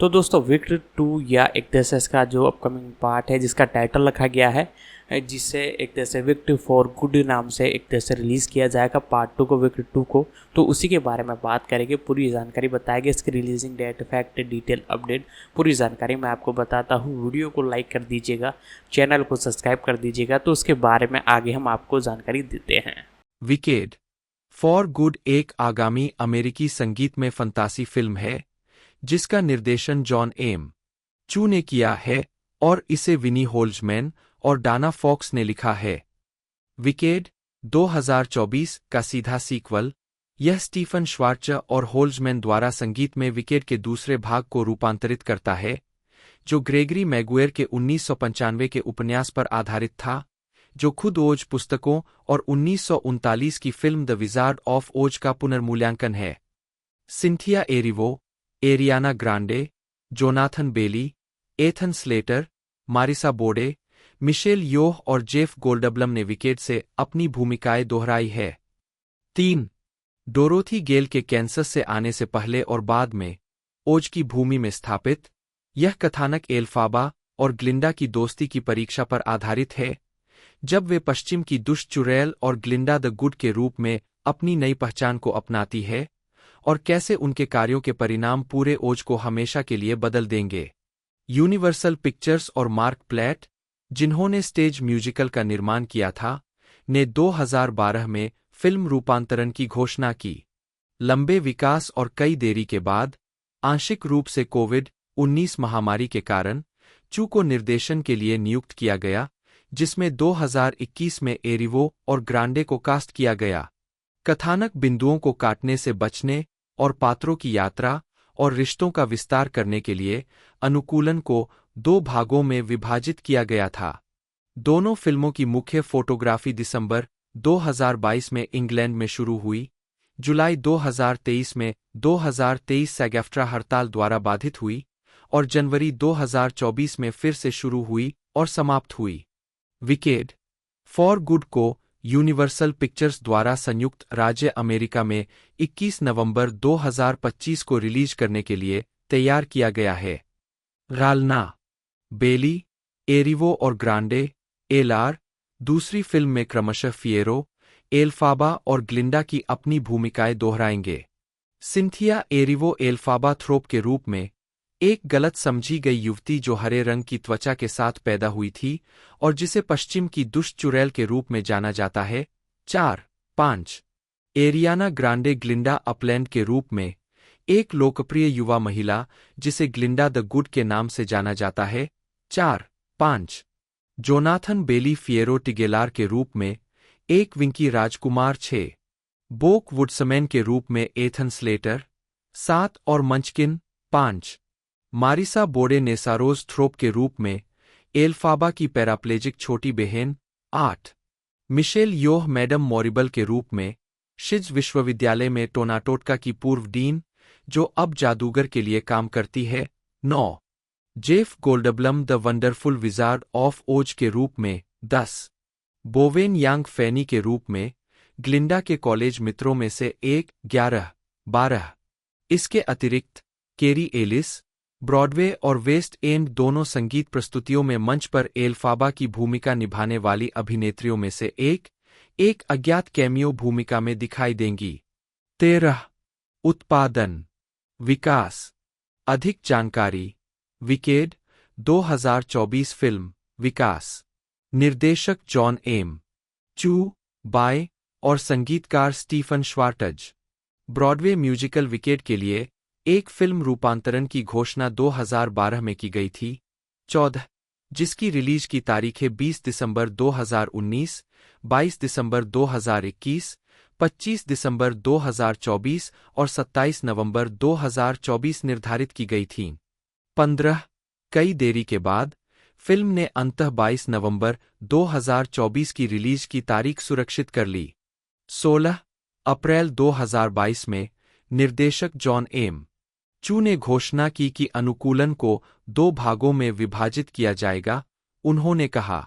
तो दोस्तों विकेट 2 या एक तरह से इसका जो अपकमिंग पार्ट है जिसका टाइटल रखा गया है, जिसे एक तरह से विकेट फॉर गुड नाम से एक तरह से रिलीज़ किया जाएगा पार्ट 2 को, विकेट 2 को। तो उसी के बारे में बात करेंगे, पूरी जानकारी बताएंगे, इसकी releasing date, fact, detail, update, पूरी जानकारी मैं आपको बताता हूँ। वीडियो को लाइक कर दीजिएगा, चैनल को सब्सक्राइब कर दीजिएगा। तो उसके बारे में आगे हम आपको जानकारी देते हैं। विकेट फॉर गुड एक आगामी अमेरिकी संगीत में फंतासी फिल्म है जिसका निर्देशन जॉन एम चू ने किया है और इसे विनी होल्जमैन और डाना फॉक्स ने लिखा है। विकेट 2024 का सीधा सीक्वल, यह स्टीफन श्वार्ट्ज़ और होल्जमैन द्वारा संगीत में विकेट के दूसरे भाग को रूपांतरित करता है, जो ग्रेगरी मैगुएर के 1995 के उपन्यास पर आधारित था, जो खुद ओज पुस्तकों और 1939 की फिल्म द विजार्ड ऑफ ओज का पुनर्मूल्यांकन है। सिंथिया एरिवो, एरियाना ग्रांडे, जोनाथन बेली, एथन स्लेटर, मारिसा बोर्डे, मिशेल योह और जेफ गोल्डब्लम ने विकेट से अपनी भूमिकाएं दोहराई है। 3. डोरोथी गेल के कैंसस से आने से पहले और बाद में ओज की भूमि में स्थापित, यह कथानक एल्फाबा और ग्लिंडा की दोस्ती की परीक्षा पर आधारित है, जब वे पश्चिम की दुष्ट चुड़ैल और ग्लिंडा द गुड के रूप में अपनी नई पहचान को अपनाती है, और कैसे उनके कार्यों के परिणाम पूरे ओज को हमेशा के लिए बदल देंगे। यूनिवर्सल पिक्चर्स और मार्क प्लैट, जिन्होंने स्टेज म्यूजिकल का निर्माण किया था, ने 2012 में फिल्म रूपांतरण की घोषणा की। लंबे विकास और कई देरी के बाद, आंशिक रूप से कोविड-19 महामारी के कारण, चू को निर्देशन के लिए नियुक्त किया गया, जिसमें 2021 में एरिवो और ग्रांडे को कास्ट किया गया। कथानक बिंदुओं को काटने से बचने और पात्रों की यात्रा और रिश्तों का विस्तार करने के लिए अनुकूलन को 2 भागों में विभाजित किया गया था। दोनों फिल्मों की मुख्य फोटोग्राफी दिसंबर 2022 में इंग्लैंड में शुरू हुई, जुलाई 2023 में 2023 सैग-एफ्ट्रा हड़ताल द्वारा बाधित हुई और जनवरी 2024 में फिर से शुरू हुई और समाप्त हुई। विकेट फॉर गुड को यूनिवर्सल पिक्चर्स द्वारा संयुक्त राज्य अमेरिका में 21 नवंबर 2025 को रिलीज करने के लिए तैयार किया गया है। रालना, बेली, एरिवो और ग्रांडे, एलआर, दूसरी फिल्म में क्रमशः फिएरो, एल्फाबा और ग्लिंडा की अपनी भूमिकाएं दोहराएंगे। सिंथिया एरिवो एल्फाबा थ्रोप के रूप में एक गलत समझी गई युवती जो हरे रंग की त्वचा के साथ पैदा हुई थी और जिसे पश्चिम की दुष्ट चुड़ैल के रूप में जाना जाता है। 4-5 एरियाना ग्रांडे ग्लिंडा अपलैंड के रूप में एक लोकप्रिय युवा महिला जिसे ग्लिंडा द गुड के नाम से जाना जाता है। 4-5 जोनाथन बेली फिएरो टिगेलार के रूप में एक विंकी राजकुमार। 6 बोक वुड्समैन के रूप में एथन स्लेटर। 7 और मंचकिन। 5 मारिसा बोर्डे नेसारोज थ्रोप के रूप में एल्फाबा की पैराप्लेजिक छोटी बहन। 8 मिशेल योह मैडम मॉरिबल के रूप में शिज विश्वविद्यालय में टोनाटोटका की पूर्व डीन, जो अब जादूगर के लिए काम करती है। 9 Jeff Goldblum the wonderful wizard of Oz के रूप में। 10 बोवेन यांग फैनी के रूप में ग्लिंडा के कॉलेज मित्रों में से एक। 11-12 इसके अतिरिक्त केरी एलिस ब्रॉडवे और वेस्ट एंड दोनों संगीत प्रस्तुतियों में मंच पर एल्फाबा की भूमिका निभाने वाली अभिनेत्रियों में से एक अज्ञात कैमियो भूमिका में दिखाई देंगी। 13 उत्पादन, विकास, अधिक जानकारी। विकेट 2024 फिल्म विकास, निर्देशक जॉन एम चू, बाय और संगीतकार स्टीफन श्वार्ट्ज़। ब्रॉडवे म्यूजिकल विकेट के लिए एक फिल्म रूपांतरण की घोषणा 2012 में की गई थी। 14 जिसकी रिलीज की तारीखें 20 दिसंबर 2019, 22 दिसंबर 2021, 25 दिसंबर 2024 और 27 नवंबर 2024 निर्धारित की गई थीं। 15 कई देरी के बाद फिल्म ने अंततः 22 नवंबर 2024 की रिलीज की तारीख सुरक्षित कर ली। 16 अप्रैल 2022 में निर्देशक जॉन एम चू ने घोषणा की कि अनुकूलन को 2 भागों में विभाजित किया जाएगा। उन्होंने कहा,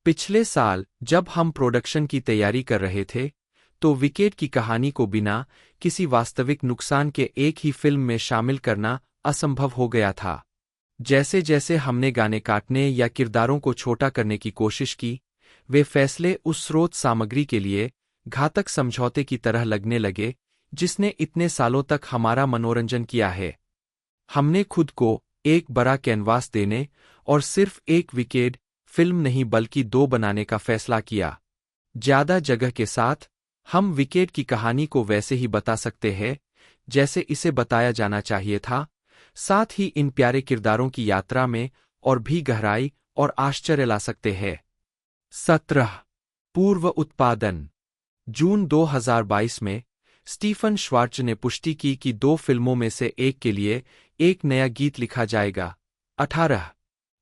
पिछले साल जब हम प्रोडक्शन की तैयारी कर रहे थे, तो विकेट की कहानी को बिना किसी वास्तविक नुकसान के एक ही फिल्म में शामिल करना असंभव हो गया था। जैसे जैसे हमने गाने काटने या किरदारों को छोटा करने की कोशिश की, वे फैसले उस स्रोत सामग्री के लिए घातक समझौते की तरह लगने लगे जिसने इतने सालों तक हमारा मनोरंजन किया है। हमने खुद को एक बड़ा कैनवास देने और सिर्फ एक विकेड फिल्म नहीं बल्कि दो बनाने का फैसला किया। ज्यादा जगह के साथ हम विकेड की कहानी को वैसे ही बता सकते हैं जैसे इसे बताया जाना चाहिए था, साथ ही इन प्यारे किरदारों की यात्रा में और भी गहराई और आश्चर्य ला सकते हैं। 17 पूर्व उत्पादन। जून 2022 में स्टीफन श्वार्ट्ज ने पुष्टि की कि दो फिल्मों में से एक के लिए एक नया गीत लिखा जाएगा। 18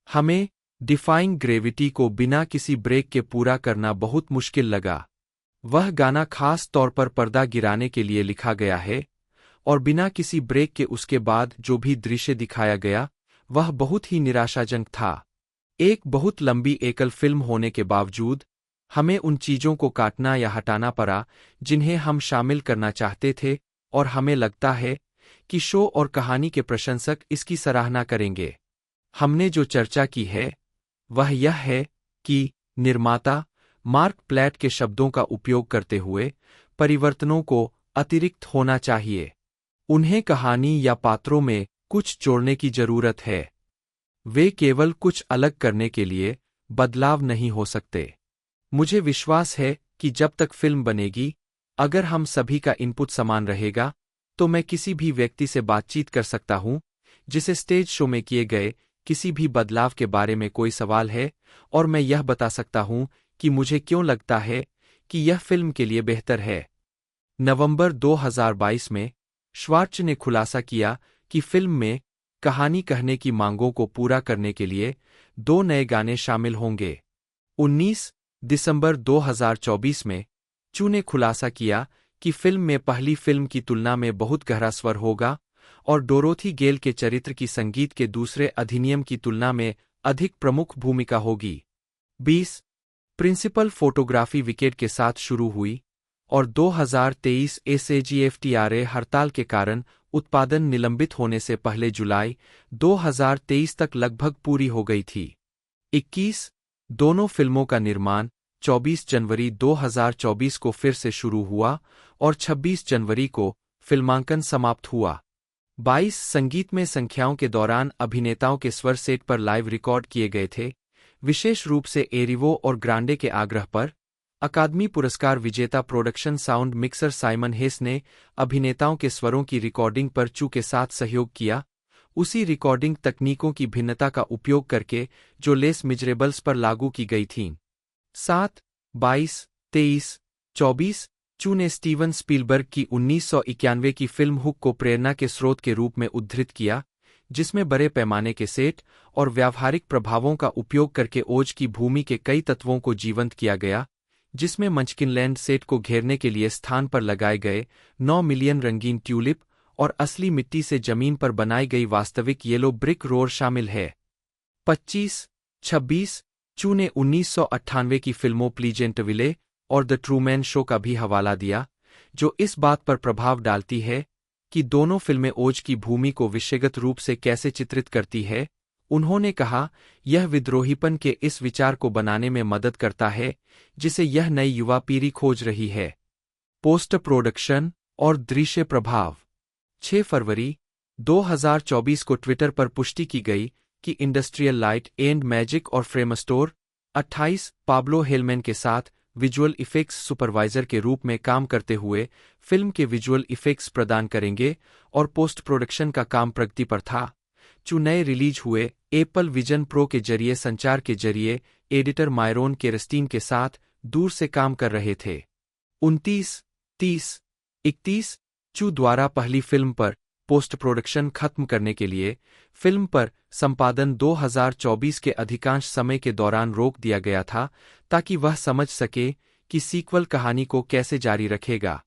हमें डिफाइंग ग्रेविटी को बिना किसी ब्रेक के पूरा करना बहुत मुश्किल लगा। वह गाना खास तौर पर पर्दा गिराने के लिए लिखा गया है और बिना किसी ब्रेक के उसके बाद जो भी दृश्य दिखाया गया वह बहुत ही निराशाजनक था। एक बहुत लंबी एकल फिल्म होने के बावजूद हमें उन चीजों को काटना या हटाना पड़ा जिन्हें हम शामिल करना चाहते थे, और हमें लगता है कि शो और कहानी के प्रशंसक इसकी सराहना करेंगे। हमने जो चर्चा की है वह यह है कि निर्माता मार्क प्लैट के शब्दों का उपयोग करते हुए परिवर्तनों को अतिरिक्त होना चाहिए। उन्हें कहानी या पात्रों में कुछ जोड़ने की जरूरत है। वे केवल कुछ अलग करने के लिए बदलाव नहीं हो सकते। मुझे विश्वास है कि जब तक फिल्म बनेगी, अगर हम सभी का इनपुट समान रहेगा, तो मैं किसी भी व्यक्ति से बातचीत कर सकता हूं जिसे स्टेज शो में किए गए किसी भी बदलाव के बारे में कोई सवाल है, और मैं यह बता सकता हूं कि मुझे क्यों लगता है कि यह फिल्म के लिए बेहतर है। नवंबर 2022 में श्वार्ट्ज ने खुलासा किया कि फिल्म में कहानी कहने की मांगों को पूरा करने के लिए दो नए गाने शामिल होंगे। 19 दिसंबर 2024 में चू ने खुलासा किया कि फिल्म में पहली फिल्म की तुलना में बहुत गहरा स्वर होगा और डोरोथी गेल के चरित्र की संगीत के दूसरे अधिनियम की तुलना में अधिक प्रमुख भूमिका होगी। 20 प्रिंसिपल फोटोग्राफी विकेट के साथ शुरू हुई और 2023 एसएजीएफटीआरए हड़ताल के कारण उत्पादन निलंबित होने से पहले जुलाई 2023 तक लगभग पूरी हो गई थी। 21 दोनों फिल्मों का निर्माण 24 जनवरी 2024 को फिर से शुरू हुआ और 26 जनवरी को फिल्मांकन समाप्त हुआ। 22 संगीत में संख्याओं के दौरान अभिनेताओं के स्वर सेट पर लाइव रिकॉर्ड किए गए थे, विशेष रूप से एरिवो और ग्रांडे के आग्रह पर। अकादमी पुरस्कार विजेता प्रोडक्शन साउंड मिक्सर साइमन हेस ने अभिनेताओं के स्वरों की रिकॉर्डिंग पर चू के साथ सहयोग किया, उसी रिकॉर्डिंग तकनीकों की भिन्नता का उपयोग करके जो लेस मिजरेबल्स पर लागू की गई थीं। 7, 22, 23, 24 चू ने स्टीवन स्पीलबर्ग की 1991 की फिल्म हुक को प्रेरणा के स्रोत के रूप में उद्धृत किया, जिसमें बड़े पैमाने के सेट और व्यावहारिक प्रभावों का उपयोग करके ओज की भूमि के कई तत्वों को जीवंत किया गया, जिसमें मंचकिनलैंड सेट को घेरने के लिए स्थान पर लगाए गए 9 मिलियन रंगीन ट्यूलिप और असली मिट्टी से जमीन पर बनाई गई वास्तविक येलो ब्रिक रोड शामिल है। 25, 26 चू ने 1998 की फिल्मों प्लीजेंटविले और द ट्रूमैन शो का भी हवाला दिया, जो इस बात पर प्रभाव डालती है कि दोनों फिल्में ओज की भूमि को विषयगत रूप से कैसे चित्रित करती है। उन्होंने कहा, यह विद्रोहीपन के इस विचार को बनाने में मदद करता है जिसे यह नई युवा पीढ़ी खोज रही है। पोस्ट प्रोडक्शन और दृश्य प्रभाव। 6 फरवरी 2024 को ट्विटर पर पुष्टि की गई कि इंडस्ट्रियल लाइट एंड मैजिक और फ्रेमस्टोर 28 पाब्लो हेलमैन के साथ विजुअल इफेक्ट्स सुपरवाइजर के रूप में काम करते हुए फिल्म के विजुअल इफेक्ट्स प्रदान करेंगे और पोस्ट प्रोडक्शन का काम प्रगति पर था। चू नए रिलीज हुए एप्पल विजन प्रो के जरिए संचार के जरिए एडिटर मायरोन केरस्टीन के साथ दूर से काम कर रहे थे। 29, 30, 31 चू द्वारा पहली फिल्म पर पोस्ट प्रोडक्शन खत्म करने के लिए फिल्म पर संपादन 2024 के अधिकांश समय के दौरान रोक दिया गया था ताकि वह समझ सके कि सीक्वल कहानी को कैसे जारी रखेगा।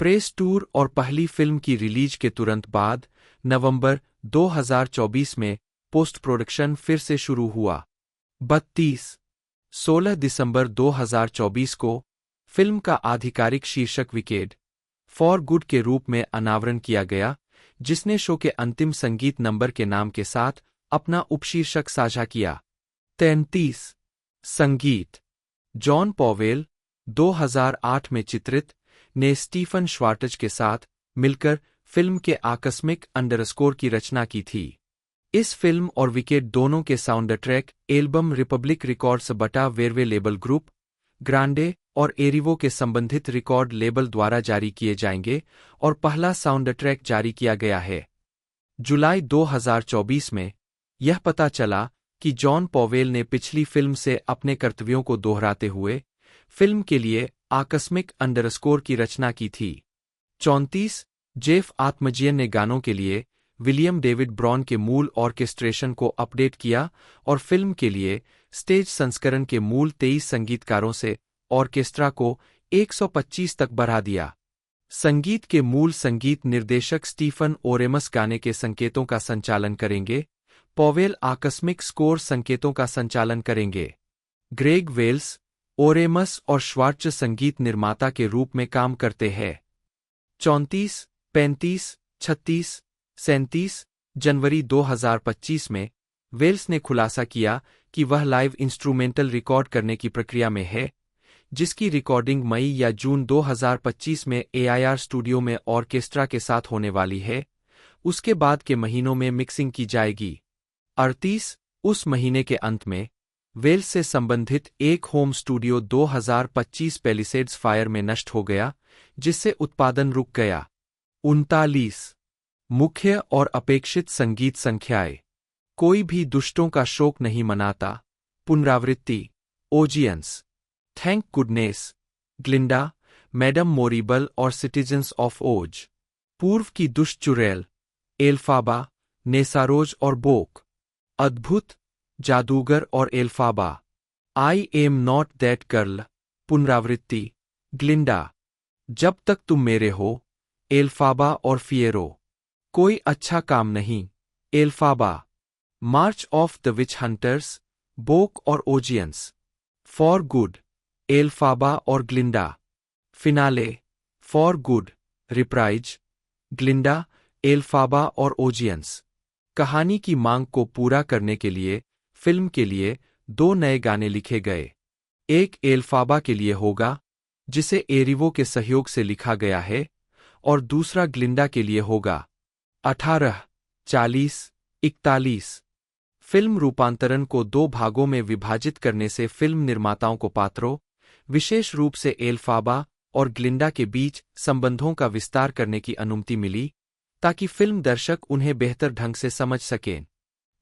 प्रेस टूर और पहली फिल्म की रिलीज के तुरंत बाद नवंबर 2024 में पोस्ट प्रोडक्शन फिर से शुरू हुआ। 32, 16 दिसंबर 2024 को फिल्म का आधिकारिक शीर्षक विकेड फॉर गुड के रूप में अनावरण किया गया, जिसने शो के अंतिम संगीत नंबर के नाम के साथ अपना उपशीर्षक साझा किया। 33 संगीत जॉन पॉवेल 2008 में चित्रित ने स्टीफन श्वार्ट्ज के साथ मिलकर फिल्म के आकस्मिक अंडरस्कोर की रचना की थी। इस फिल्म और विकेट दोनों के sound track album Republic records बटा वेरवे लेबल ग्रुप, ग्रांडे और एरिवो के संबंधित रिकॉर्ड लेबल द्वारा जारी किए जाएंगे और पहला साउंड ट्रैक जारी किया गया है। जुलाई 2024 में यह पता चला कि जॉन पॉवेल ने पिछली फिल्म से अपने कर्तव्यों को दोहराते हुए फिल्म के लिए आकस्मिक अंडरस्कोर की रचना की थी। 34 जेफ आत्मजियन ने गानों के लिए विलियम डेविड ब्रॉन के मूल ऑर्केस्ट्रेशन को अपडेट किया और फिल्म के लिए स्टेज संस्करण के मूल 23 संगीतकारों से ऑर्केस्ट्रा को 125 तक बढ़ा दिया। संगीत के मूल संगीत निर्देशक स्टीफन ओरेमस गाने के संकेतों का संचालन करेंगे। पॉवेल आकस्मिक स्कोर संकेतों का संचालन करेंगे। ग्रेग वेल्स, ओरेमस और श्वार्ट्ज संगीत निर्माता के रूप में काम करते हैं। 34, 35, 36, 37 जनवरी 2025 में वेल्स ने खुलासा किया कि वह लाइव इंस्ट्रूमेंटल रिकॉर्ड करने की प्रक्रिया में है, जिसकी रिकॉर्डिंग मई या जून 2025 में AIR स्टूडियो में ऑर्केस्ट्रा के साथ होने वाली है। उसके बाद के महीनों में मिक्सिंग की जाएगी। 38 उस महीने के अंत में वेल्स से संबंधित एक होम स्टूडियो 2025 पैलिसेड्स फायर में नष्ट हो गया, जिससे उत्पादन रुक गया। 39 मुख्य और अपेक्षित संगीत संख्याएं कोई भी दुष्टों का शोक नहीं मनाता, पुनरावृत्ति, ओजियंस, थैंक गुडनेस, ग्लिंडा, मैडम मोरिबल और सिटीजन्स ऑफ ओज, पूर्व की दुष्ट चुड़ैल, एल्फाबा, नेसारोज और बोक, अद्भुत, जादूगर और Elphaba, I am not that girl, पुनरावृत्ति, ग्लिंडा, जब तक तुम मेरे हो, एल्फाबा और फिएरो, कोई अच्छा काम नहीं, एल्फाबा, मार्च ऑफ द विच हंटर्स, बोक और ओजियंस, फॉर गुड, एल्फाबा और ग्लिंडा, फिनाले, फॉर गुड, रिप्राइज, ग्लिंडा, एल्फाबा और ओजियंस। कहानी की मांग को पूरा करने के लिए फिल्म के लिए 2 नए गाने लिखे गए। एक एल्फाबा के लिए होगा, जिसे एरिवो के सहयोग से लिखा गया है, और दूसरा ग्लिंडा के लिए होगा। 18, 40, 41 फिल्म रूपांतरण को 2 भागों में विभाजित करने से फिल्म निर्माताओं को पात्रों, विशेष रूप से एल्फाबा और ग्लिंडा के बीच संबंधों का विस्तार करने की अनुमति मिली, ताकि फिल्म दर्शक उन्हें बेहतर ढंग से समझ सकें।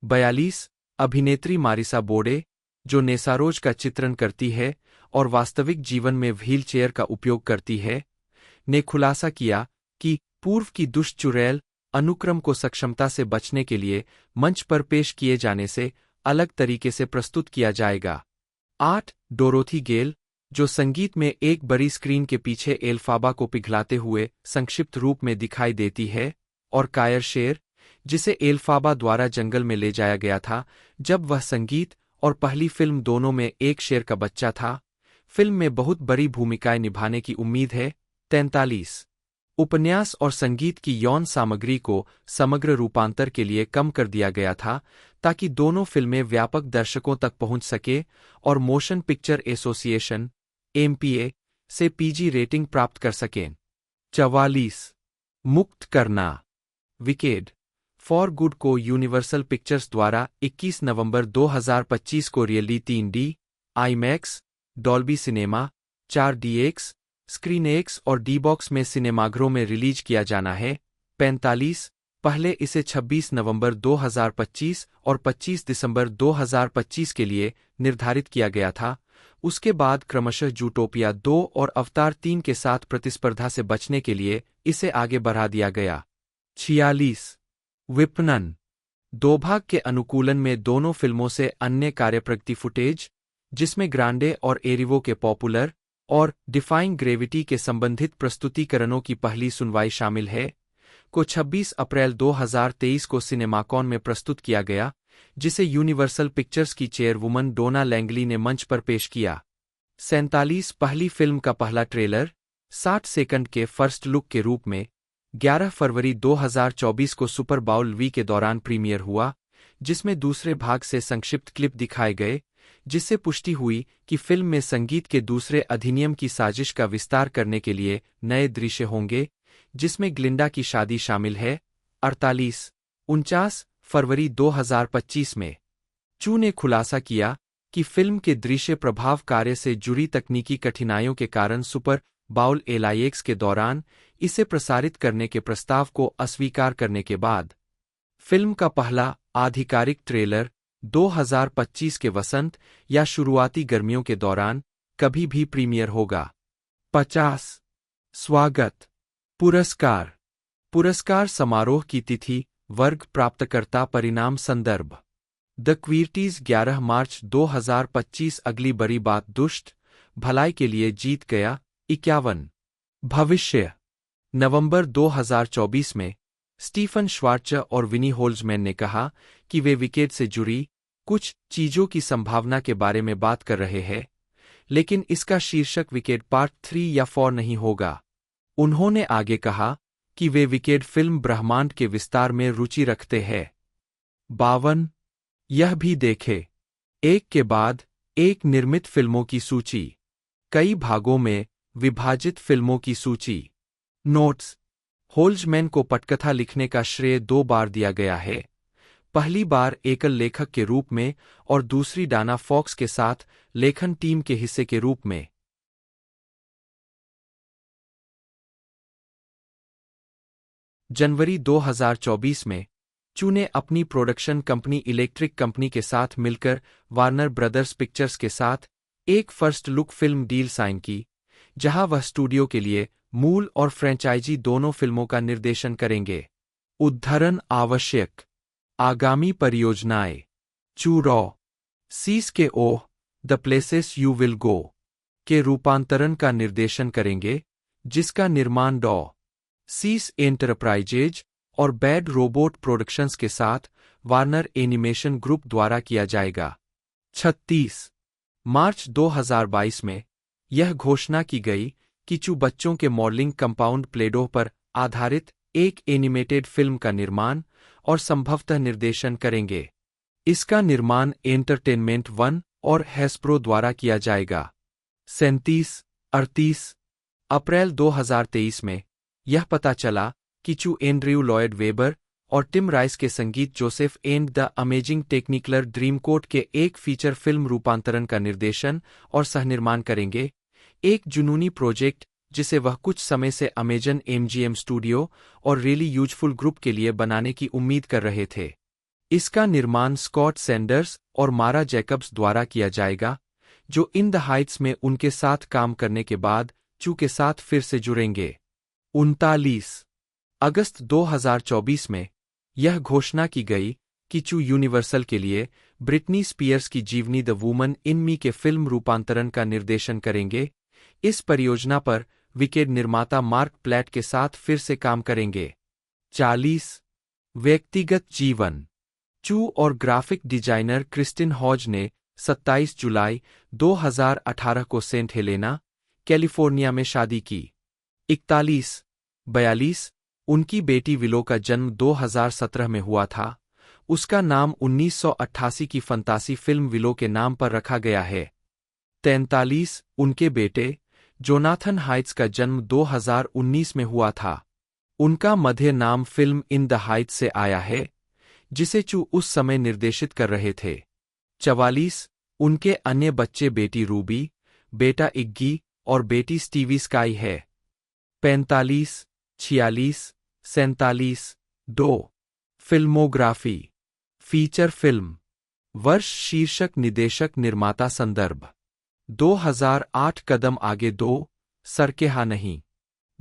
42 अभिनेत्री मारिसा बोडे, जो नेसारोज का चित्रण करती है और वास्तविक जीवन में व्हील चेयर का उपयोग करती है, ने खुलासा किया कि पूर्व की दुष्ट चुड़ैल अनुक्रम को सक्षमता से बचने के लिए मंच पर पेश किए जाने से अलग तरीके से प्रस्तुत किया जाएगा। 8 डोरोथी गेल, जो संगीत में एक बड़ी स्क्रीन के पीछे एल्फाबा को पिघलाते हुए संक्षिप्त रूप में दिखाई देती है, और कायर शेर, जिसे एल्फाबा द्वारा जंगल में ले जाया गया था जब वह संगीत और पहली फिल्म दोनों में एक शेर का बच्चा था, फिल्म में बहुत बड़ी भूमिकाएं निभाने की उम्मीद है। 43 उपन्यास और संगीत की यौन सामग्री को समग्र रूपांतर के लिए कम कर दिया गया था, ताकि दोनों फिल्में व्यापक दर्शकों तक पहुंच सके और मोशन पिक्चर एसोसिएशन (MPA) से PG रेटिंग प्राप्त कर सकें। 44 मुक्त करना। विकेड फॉर गुड को यूनिवर्सल पिक्चर्स द्वारा 21 नवंबर 2025 को really 3D, IMAX, Dolby cinema, 4DX, screen x और D-बॉक्स में सिनेमाघरों में रिलीज किया जाना है। 45 पहले इसे 26 नवंबर 2025 और 25 दिसंबर 2025 के लिए निर्धारित किया गया था। उसके बाद क्रमशः जूटोपिया 2 और अवतार 3 के साथ प्रतिस्पर्धा से बचने के लिए इसे आगे बढ़ा दिया गया। 46 विपणन 2 भाग के अनुकूलन में दोनों फिल्मों से अन्य कार्यप्रगति फुटेज, जिसमें ग्रांडे और एरिवो के पॉपुलर और डिफाइंग ग्रेविटी के संबंधित प्रस्तुतिकरणों की पहली सुनवाई शामिल है, को 26 अप्रैल 2023 को सिनेमाकॉन में प्रस्तुत किया गया, जिसे यूनिवर्सल पिक्चर्स की चेयरवुमन डोना लैंगली ने मंच पर पेश किया। 47 पहली फिल्म का पहला ट्रेलर 60 सेकंड के फर्स्ट लुक के रूप में 11 फरवरी 2024 को सुपर बाउल वी के दौरान प्रीमियर हुआ, जिसमें दूसरे भाग से संक्षिप्त क्लिप दिखाए गए, जिससे पुष्टि हुई कि फिल्म में संगीत के दूसरे अधिनियम की साजिश का विस्तार करने के लिए नए दृश्य होंगे, जिसमें ग्लिंडा की शादी शामिल है। 49 फरवरी 2025 में चू ने खुलासा किया कि फिल्म के दृश्य प्रभाव कार्य से जुड़ी तकनीकी कठिनाइयों के कारण सुपर बाउल एलाइएक्स के दौरान इसे प्रसारित करने के प्रस्ताव को अस्वीकार करने के बाद फिल्म का पहला आधिकारिक ट्रेलर 2025 के वसंत या शुरुआती गर्मियों के दौरान कभी भी प्रीमियर होगा। 50 स्वागत पुरस्कार पुरस्कार समारोह की तिथि वर्ग प्राप्तकर्ता परिणाम संदर्भ द क्वीर्टीज 11 मार्च 2025 अगली बड़ी बात दुष्ट भलाई के लिए जीत गया 51 भविष्य नवंबर 2024 में स्टीफन श्वार्ट्ज़ और विनी होल्जमैन ने कहा कि वे विकेट से जुड़ी कुछ चीजों की संभावना के बारे में बात कर रहे हैं, लेकिन इसका शीर्षक विकेट पार्ट 3 या 4 नहीं होगा। उन्होंने आगे कहा कि वे विकेट फिल्म ब्रह्मांड के विस्तार में रुचि रखते हैं। 52 यह भी देखे एक के बाद एक निर्मित फिल्मों की सूची, कई भागों में विभाजित फिल्मों की सूची। नोट्स होल्जमैन को पटकथा लिखने का श्रेय 2 बार दिया गया है, पहली बार एकल लेखक के रूप में और दूसरी डाना फॉक्स के साथ लेखन टीम के हिस्से के रूप में। जनवरी 2024 में चू ने अपनी प्रोडक्शन कंपनी इलेक्ट्रिक कंपनी के साथ मिलकर वार्नर ब्रदर्स पिक्चर्स के साथ एक first look film deal sign की, जहां वह स्टूडियो के लिए मूल और फ्रेंचाइजी दोनों फिल्मों का निर्देशन करेंगे। उद्धरण आवश्यक आगामी परियोजनाएं चू रॉ सीस के ओह the places you will go के रूपांतरण का निर्देशन करेंगे, जिसका निर्माण डॉ सीस एंटरप्राइजेज और बैड रोबोट प्रोडक्शंस के साथ वार्नर एनिमेशन ग्रुप द्वारा किया जाएगा। 36 मार्च 2022 में यह घोषणा की गई कि चू बच्चों के मॉडलिंग कंपाउंड प्लेडो पर आधारित एक एनिमेटेड फिल्म का निर्माण और संभवतः निर्देशन करेंगे। इसका निर्माण एंटरटेनमेंट वन और हैस्ब्रो द्वारा किया जाएगा। 37 अप्रैल 2023 में यह पता चला कि चू एंड्रयू लॉयड वेबर और टिम राइस के संगीत Joseph and the amazing technicolor dreamcoat के एक फीचर फिल्म रूपांतरण का निर्देशन और सहनिर्माण करेंगे, एक जुनूनी प्रोजेक्ट जिसे वह कुछ समय से अमेजन एमजीएम स्टूडियो और रियली यूजफुल ग्रुप के लिए बनाने की उम्मीद कर रहे थे। इसका निर्माण स्कॉट सैंडर्स और मारा जैकब्स द्वारा किया जाएगा, जो इन द हाइट्स में उनके साथ काम करने के बाद चू के साथ फिर से जुड़ेंगे। 39 अगस्त 2024 में यह घोषणा की गई कि चू यूनिवर्सल के लिए ब्रिटनी स्पीयर्स की जीवनी द वुमन इन मी के फिल्म रूपांतरण का निर्देशन करेंगे। इस परियोजना पर विकेट निर्माता मार्क प्लैट के साथ फिर से काम करेंगे। 40 व्यक्तिगत जीवन चू और ग्राफिक डिजाइनर क्रिस्टिन हॉज ने 27 जुलाई 2018 को सेंट हेलेना, कैलिफोर्निया में शादी की। 41 उनकी बेटी विलो का जन्म 2017 में हुआ था। उसका नाम 1988 की फंतासी फिल्म विलो के नाम पर रखा गया है। 43 उनके बेटे जोनाथन हाइट्स का जन्म 2019 में हुआ था। उनका मध्य नाम फिल्म इन द हाइट्स से आया है, जिसे चू उस समय निर्देशित कर रहे थे। 44 उनके अन्य बच्चे बेटी रूबी, बेटा इग्गी और बेटी स्टीवी स्काई है। 45 46 47 2 फिल्मोग्राफी फीचर फिल्म वर्ष शीर्षक निदेशक निर्माता संदर्भ 2008 कदम आगे 2 सरके हा नहीं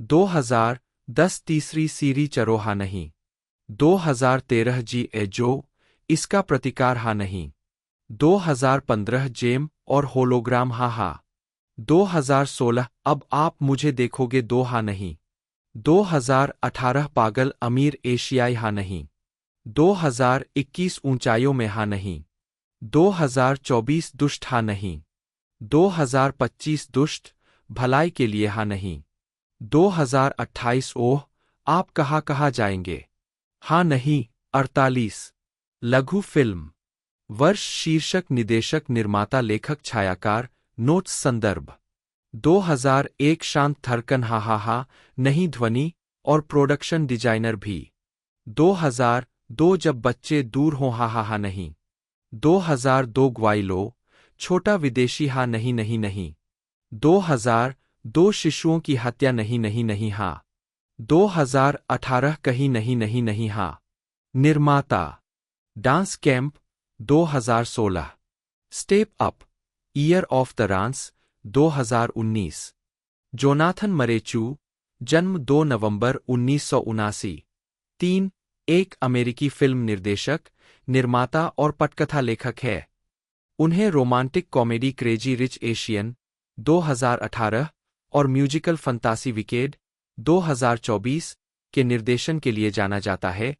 2010 तीसरी सीरी चरो हा नहीं 2013 जी ए जो इसका प्रतिकार हा नहीं 2015 जेम और होलोग्राम हा 2016 अब आप मुझे देखोगे 2 हा नहीं 2018 पागल अमीर एशियाई हा नहीं 2021 ऊंचाइयों में हा नहीं 2024 दुष्ट हा नहीं 2025 दुष्ट भलाई के लिए हा नहीं 2028 ओह आप कहाँ जाएंगे? हाँ नहीं, 48। लघु फिल्म। वर्ष, शीर्षक, निदेशक, निर्माता, लेखक, छायाकार, नोट्स, संदर्भ 2001। शांत थरकन, हा नहीं, ध्वनि और प्रोडक्शन डिजाइनर भी 2002। जब बच्चे दूर हों, हा नहीं 2002। ग्वाइलो, छोटा विदेशी, हा नहीं 2002। शिशुओं की हत्या, नहीं हाँ 2018। कहीं नहीं हाँ। निर्माता, dance camp 2016। Step up, year of the dance 2019। Jonathan Murray Chu, जन्म 2 नवंबर 1979। 3। एक अमेरिकी फिल्म निर्देशक, निर्माता और पटकथा लेखक है। उन्हें romantic comedy Crazy Rich Asians 2018 और म्यूजिकल फंतासी विकेड 2024 के निर्देशन के लिए जाना जाता है।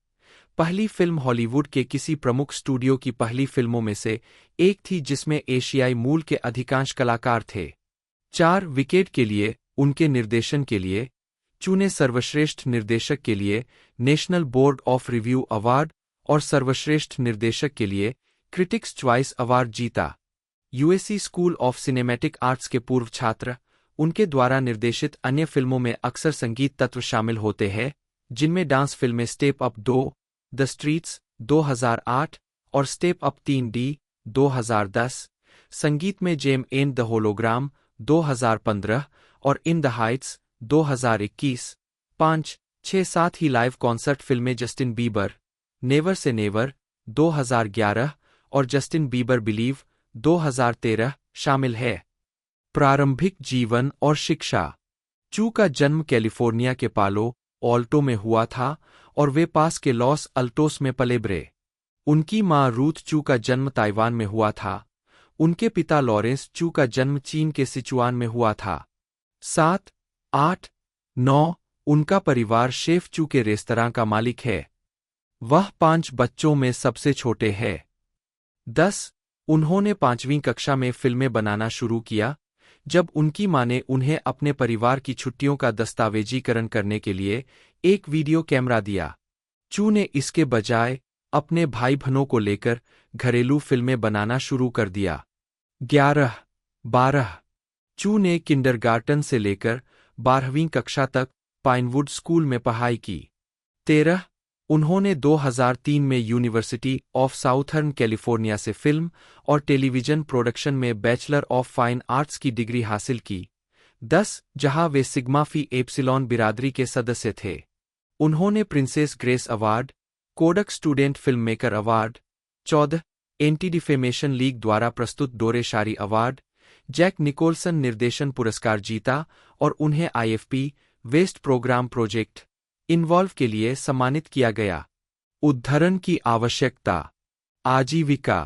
पहली फिल्म हॉलीवुड के किसी प्रमुख स्टूडियो की पहली फिल्मों में से एक थी जिसमें एशियाई मूल के अधिकांश कलाकार थे। 4। विकेड के लिए उनके निर्देशन के लिए चुने सर्वश्रेष्ठ निर्देशक के लिए national board of review award और सर्वश्रेष्ठ निर्देशक के लिए क्रिटिक्स च्वाइस अवार्ड जीता। USC school of cinematic arts के पूर्व छात्र, उनके द्वारा निर्देशित अन्य फिल्मों में अक्सर संगीत तत्व शामिल होते हैं, जिनमें डांस फिल्में स्टेप अप 2, द स्ट्रीट्स 2008 और स्टेप अप 3D 2010, संगीत में जेम एंड द होलोग्राम 2015 और इन द हाइट्स 2021। 5, 6, 7 ही लाइव कॉन्सर्ट फिल्में Justin Bieber, never say never 2011 और जस्टिन बीबर बिलीव 2013 शामिल है। प्रारंभिक जीवन और शिक्षा। चू का जन्म कैलिफोर्निया के पालो ऑल्टो में हुआ था और वे पास के लॉस अल्टोस में पले बड़े। उनकी मां रूथ चू का जन्म ताइवान में हुआ था। उनके पिता लॉरेंस चू का जन्म चीन के सिचुआन में हुआ था। 7, 8, 9 उनका परिवार शेफ चू के रेस्तरां का मालिक है। वह 5 बच्चों में सबसे छोटे हैं। 10, उन्होंने 5वीं कक्षा में फिल्में बनाना शुरू किया जब उनकी मां ने उन्हें अपने परिवार की छुट्टियों का दस्तावेजीकरण करने के लिए एक वीडियो कैमरा दिया। चू ने इसके बजाय अपने भाई बहनों को लेकर घरेलू फिल्में बनाना शुरू कर दिया। 11, 12 चू ने किंडरगार्टन से लेकर 12वीं कक्षा तक पाइनवुड स्कूल में पढ़ाई की। 13, उन्होंने 2003 में यूनिवर्सिटी ऑफ साउथर्न कैलिफोर्निया से फिल्म और टेलीविजन प्रोडक्शन में बैचलर ऑफ फाइन आर्ट्स की डिग्री हासिल की। 10, जहां वे सिग्मा फी एप्सिलॉन बिरादरी के सदस्य थे। उन्होंने princess grace award, Kodak student film maker award, 14, anti defamation league द्वारा प्रस्तुत डोरे शारी अवार्ड, जैक निकोलसन निर्देशन पुरस्कार जीता और उन्हें IFP west programme project involve के लिए सम्मानित किया गया। उद्धरण की आवश्यकता। आजीविका।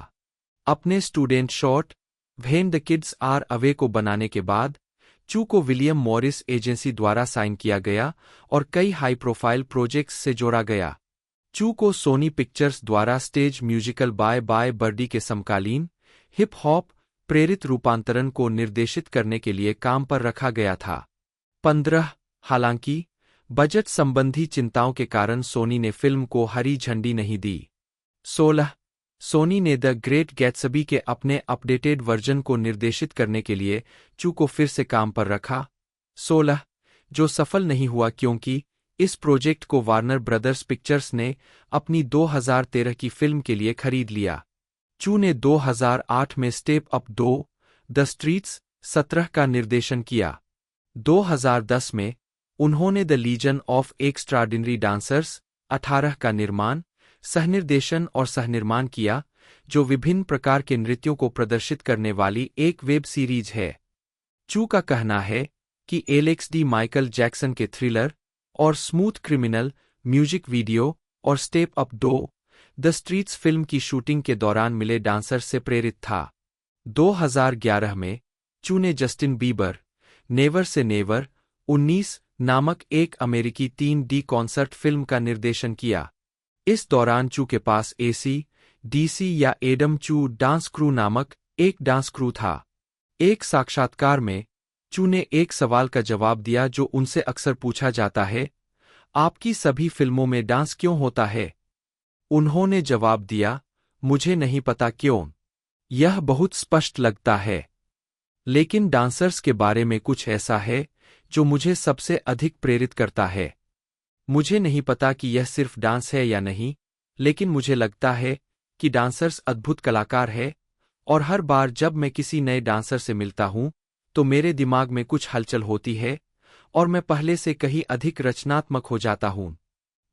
अपने student short when the kids are away को बनाने के बाद चू को विलियम मॉरिस एजेंसी द्वारा साइन किया गया और कई हाई प्रोफाइल प्रोजेक्ट्स से जोड़ा गया। चू को सोनी पिक्चर्स द्वारा stage musical Bye Bye Birdie के समकालीन हिप हॉप प्रेरित रूपांतरण को निर्देशित करने के लिए काम पर रखा गया था। 15, हालांकि बजट संबंधी चिंताओं के कारण सोनी ने फिल्म को हरी झंडी नहीं दी। 16, सोनी ने द ग्रेट गैट्सबी के अपने अपडेटेड वर्जन को निर्देशित करने के लिए चू को फिर से काम पर रखा। 16, जो सफल नहीं हुआ क्योंकि इस प्रोजेक्ट को वार्नर ब्रदर्स पिक्चर्स ने अपनी 2013 की फिल्म के लिए खरीद लिया। चू ने 2008 में स्टेप अप 2, द स्ट्रीट्स 17 का निर्देशन किया। 2010 में उन्होंने the legion of Extraordinary Dancers 18 का निर्माण, सहनिर्देशन और सहनिर्माण किया, जो विभिन्न प्रकार के नृत्यों को प्रदर्शित करने वाली एक वेब सीरीज है। चू का कहना है कि एलेक्स डी माइकल जैक्सन के थ्रिलर और स्मूथ क्रिमिनल म्यूजिक वीडियो और step up 2, the streets film की शूटिंग के दौरान मिले डांसर से प्रेरित था। 2011 में चू ने Justin Bieber, never say never 19 नामक एक अमेरिकी 3D कॉन्सर्ट फिल्म का निर्देशन किया। इस दौरान चू के पास AC, DC या एडम चू डांस क्रू नामक एक डांस क्रू था। एक साक्षात्कार में चू ने एक सवाल का जवाब दिया जो उनसे अक्सर पूछा जाता है, आपकी सभी फिल्मों में डांस क्यों होता है? उन्होंने जवाब दिया, मुझे नहीं पता क्यों। यह बहुत स्पष्ट लगता है। लेकिन डांसर्स के बारे में कुछ ऐसा है जो मुझे सबसे अधिक प्रेरित करता है। मुझे नहीं पता कि यह सिर्फ डांस है या नहीं, लेकिन मुझे लगता है कि डांसर्स अद्भुत कलाकार है, और हर बार जब मैं किसी नए डांसर से मिलता हूं, तो मेरे दिमाग में कुछ हलचल होती है और मैं पहले से कहीं अधिक रचनात्मक हो जाता हूं।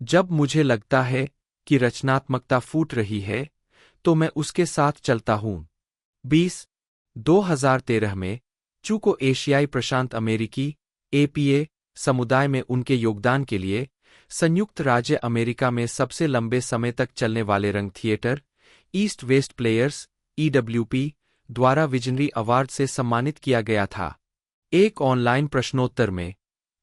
जब मुझे लगता है कि रचनात्मकता फूट रही है, तो मैं उसके साथ चलता हूं। 2013 में चू को एशियाई प्रशांत अमेरिकी एपीए समुदाय में उनके योगदान के लिए संयुक्त राज्य अमेरिका में सबसे लंबे समय तक चलने वाले रंग थिएटर ईस्ट वेस्ट प्लेयर्स ईडब्ल्यूपी द्वारा विजनरी अवार्ड से सम्मानित किया गया था। एक ऑनलाइन प्रश्नोत्तर में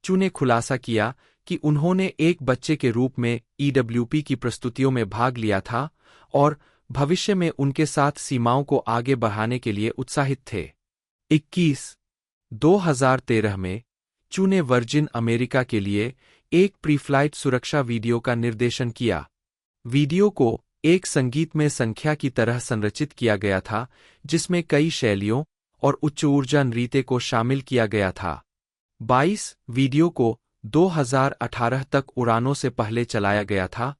चू ने खुलासा किया कि उन्होंने एक बच्चे के रूप में ईडब्ल्यूपी की प्रस्तुतियों में भाग लिया था और भविष्य में उनके साथ सीमाओं को आगे बढ़ाने के लिए उत्साहित थे। 2013 में चू ने वर्जिन अमेरिका के लिए एक प्रीफ्लाइट सुरक्षा वीडियो का निर्देशन किया। वीडियो को एक संगीतमय संख्या की तरह संरचित किया गया था, जिसमें कई शैलियों और उच्च ऊर्जा नृत्य को शामिल किया गया था। 22 वीडियो को 2018 तक उड़ानों से पहले चलाया गया था,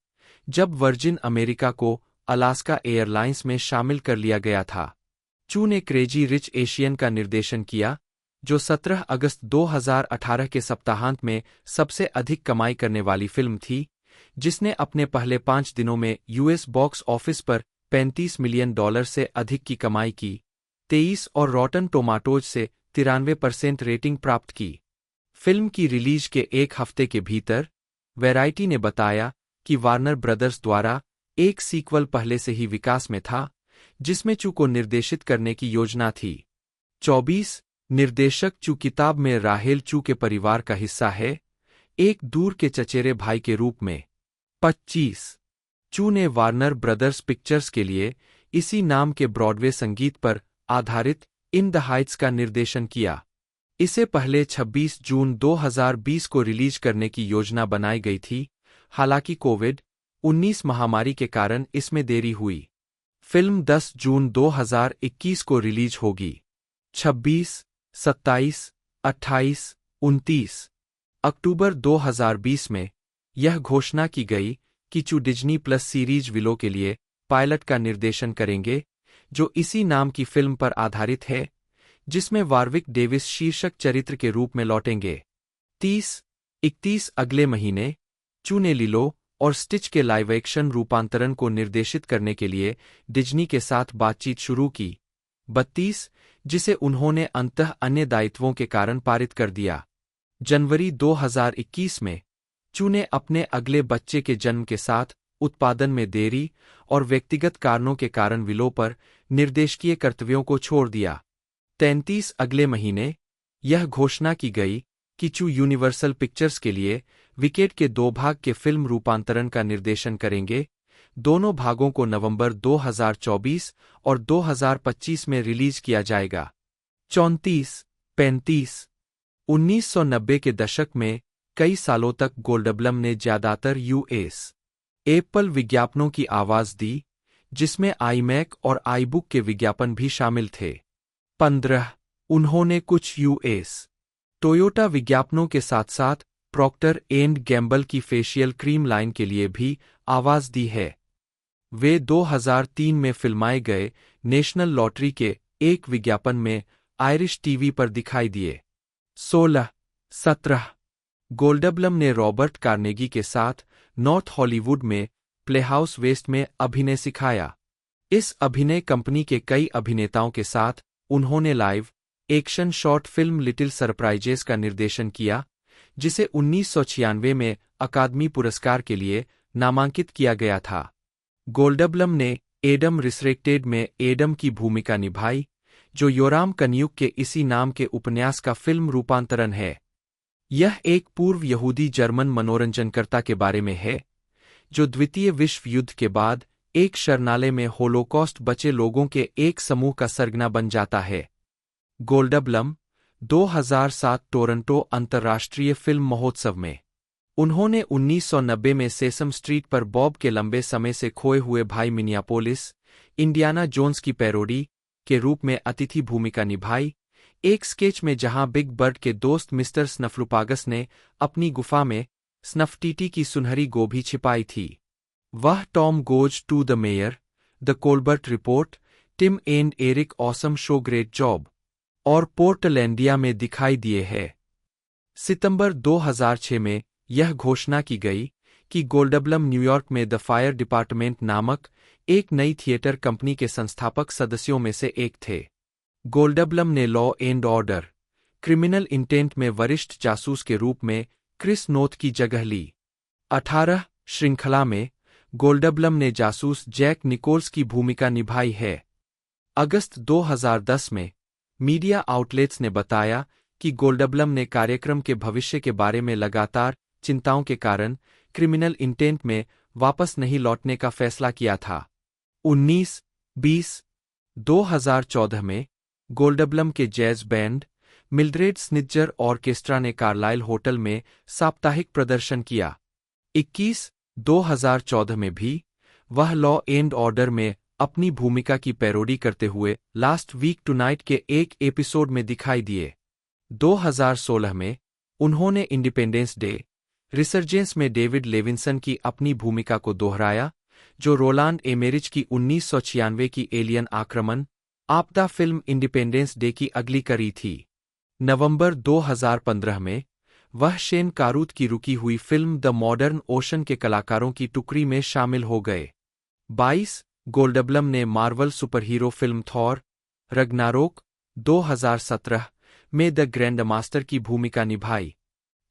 जब वर्जिन अमेरिका को अलास्का एयरलाइंस में शामिल कर लिया गया था। चू ने क्रेजी रिच एशियन का निर्देशन किया, जो 17 अगस्त 2018 के सप्ताहांत में सबसे अधिक कमाई करने वाली फिल्म थी, जिसने अपने पहले 5 दिनों में यूएस बॉक्स ऑफिस पर $35 मिलियन से अधिक की कमाई की, 23 और रॉटन टोमाटोज से 93% रेटिंग प्राप्त की। फिल्म की रिलीज के एक हफ्ते के भीतर वैराइटी ने बताया कि वार्नर ब्रदर्स द्वारा एक सीक्वल पहले से ही विकास में था, जिसमें चू को निर्देशित करने की योजना थी। 24 निर्देशक चू किताब में राहेल चू के परिवार का हिस्सा है, एक दूर के चचेरे भाई के रूप में। 25 चू ने वार्नर ब्रदर्स पिक्चर्स के लिए इसी नाम के ब्रॉडवे संगीत पर आधारित इन द हाइट्स का निर्देशन किया। इसे पहले 26 जून 2020 को रिलीज करने की योजना बनाई गई थी, हालांकि कोविड-19 महामारी के कारण इसमें देरी हुई। फिल्म 10 जून 2021 को रिलीज होगी। 26, 27, 28, 29 अक्टूबर 2020 में यह घोषणा की गई कि चू डिज्नी प्लस सीरीज विलो के लिए पायलट का निर्देशन करेंगे, जो इसी नाम की फिल्म पर आधारित है, जिसमें वारविक डेविस शीर्षक चरित्र के रूप में लौटेंगे। 30-31 अगले महीने चू ने लिलो और स्टिच के लाइव एक्शन रूपांतरण को निर्देशित करने के लिए डिज्नी के साथ बातचीत शुरू की। 32 जिसे उन्होंने अंततः अन्य दायित्वों के कारण पारित कर दिया। जनवरी 2021 में चू ने अपने अगले बच्चे के जन्म के साथ उत्पादन में देरी और व्यक्तिगत कारणों के कारण विलो पर निर्देशकीय कर्तव्यों को छोड़ दिया। 33 अगले महीने यह घोषणा की गई कि चू यूनिवर्सल पिक्चर्स के लिए विकेट के 2 भाग के फिल्म रूपांतरण का निर्देशन करेंगे। दोनों भागों को नवंबर 2024 और 2025 में रिलीज किया जाएगा। 34-35 1990 के दशक में कई सालों तक गोल्डबलम ने ज्यादातर यूएस एप्पल विज्ञापनों की आवाज दी, जिसमें आईमैक और आईबुक के विज्ञापन भी शामिल थे। 15 उन्होंने कुछ यूएस टोयोटा विज्ञापनों के साथ साथ प्रॉक्टर एंड गैम्बल की फेशियल क्रीम लाइन के लिए भी आवाज दी है। वे 2003 में फिल्माए गए नेशनल लॉटरी के एक विज्ञापन में आयरिश टीवी पर दिखाई दिए। 16-17 गोल्डबलम ने रॉबर्ट कार्नेगी के साथ नॉर्थ हॉलीवुड में प्लेहाउस वेस्ट में अभिनय सिखाया। इस अभिनय कंपनी के कई अभिनेताओं के साथ उन्होंने live action short film little surprises का निर्देशन किया, जिसे 1996 में अकादमी पुरस्कार के लिए नामांकित किया गया था। गोल्डबलम ने एडम रिसरेक्टेड में एडम की भूमिका निभाई, जो योराम कन्युक के इसी नाम के उपन्यास का फिल्म रूपांतरण है। यह एक पूर्व यहूदी जर्मन मनोरंजनकर्ता के बारे में है, जो द्वितीय विश्व युद्ध के बाद एक शरणालय में होलोकॉस्ट बचे लोगों के एक समूह का सरगना बन जाता है। गोल्डबलम 2007 टोरंटो अंतर्राष्ट्रीय फिल्म महोत्सव में उन्होंने 1990 में सेसम स्ट्रीट पर बॉब के लंबे समय से खोए हुए भाई मिनियापोलिस, इंडियाना जोन्स की पैरोडी के रूप में अतिथि भूमिका निभाई, एक स्केच में जहां बिग बर्ड के दोस्त मिस्टर स्नफलूपागस ने अपनी गुफा में स्नफटीटी की सुनहरी गोभी छिपाई थी। वह Tom goes to the mayor, the Colbert Report, Tim and Eric Awesome Show Great Job और पोर्टलैंडिया में दिखाई दिए है। सितंबर 2006 में यह घोषणा की गई कि गोल्डबलम न्यूयॉर्क में द फायर डिपार्टमेंट नामक एक नई थिएटर कंपनी के संस्थापक सदस्यों में से एक थे। गोल्डबलम ने law and order, criminal intent में वरिष्ठ जासूस के रूप में क्रिस नोथ की जगह ली। 18 श्रृंखला में गोल्डबलम ने जासूस जैक निकोल्स की भूमिका निभाई है। अगस्त 2010 में मीडिया आउटलेट्स ने बताया कि गोल्डबलम ने कार्यक्रम के भविष्य के बारे में लगातार चिंताओं के कारण क्रिमिनल इंटेंट में वापस नहीं लौटने का फैसला किया था। 19-20 में गोल्डबलम के जैज बैंड मिल्ड्रेड स्निट्जर ऑर्केस्ट्रा ने कार्लाइल होटल में साप्ताहिक प्रदर्शन किया। 21-2014 में भी वह लॉ एंड ऑर्डर में अपनी भूमिका की पैरोडी करते हुए लास्ट वीक टुनाइट के एक एपिसोड में दिखाई दिए। 2016 में उन्होंने इंडिपेंडेंस डे रिसर्जेंस में डेविड लेविंसन की अपनी भूमिका को दोहराया, जो रोलांड एमेरिच की 1996 की एलियन आक्रमण आपदा फिल्म इंडिपेंडेंस डे की अगली कड़ी थी। नवंबर 2015 में वह शेन कारूत की रुकी हुई फिल्म द मॉडर्न ओशन के कलाकारों की टुकड़ी में शामिल हो गए। 22 गोल्डबलम ने Marvel superhero film Thor Ragnarok 2017 में द ग्रैंड मास्टर की भूमिका निभाई।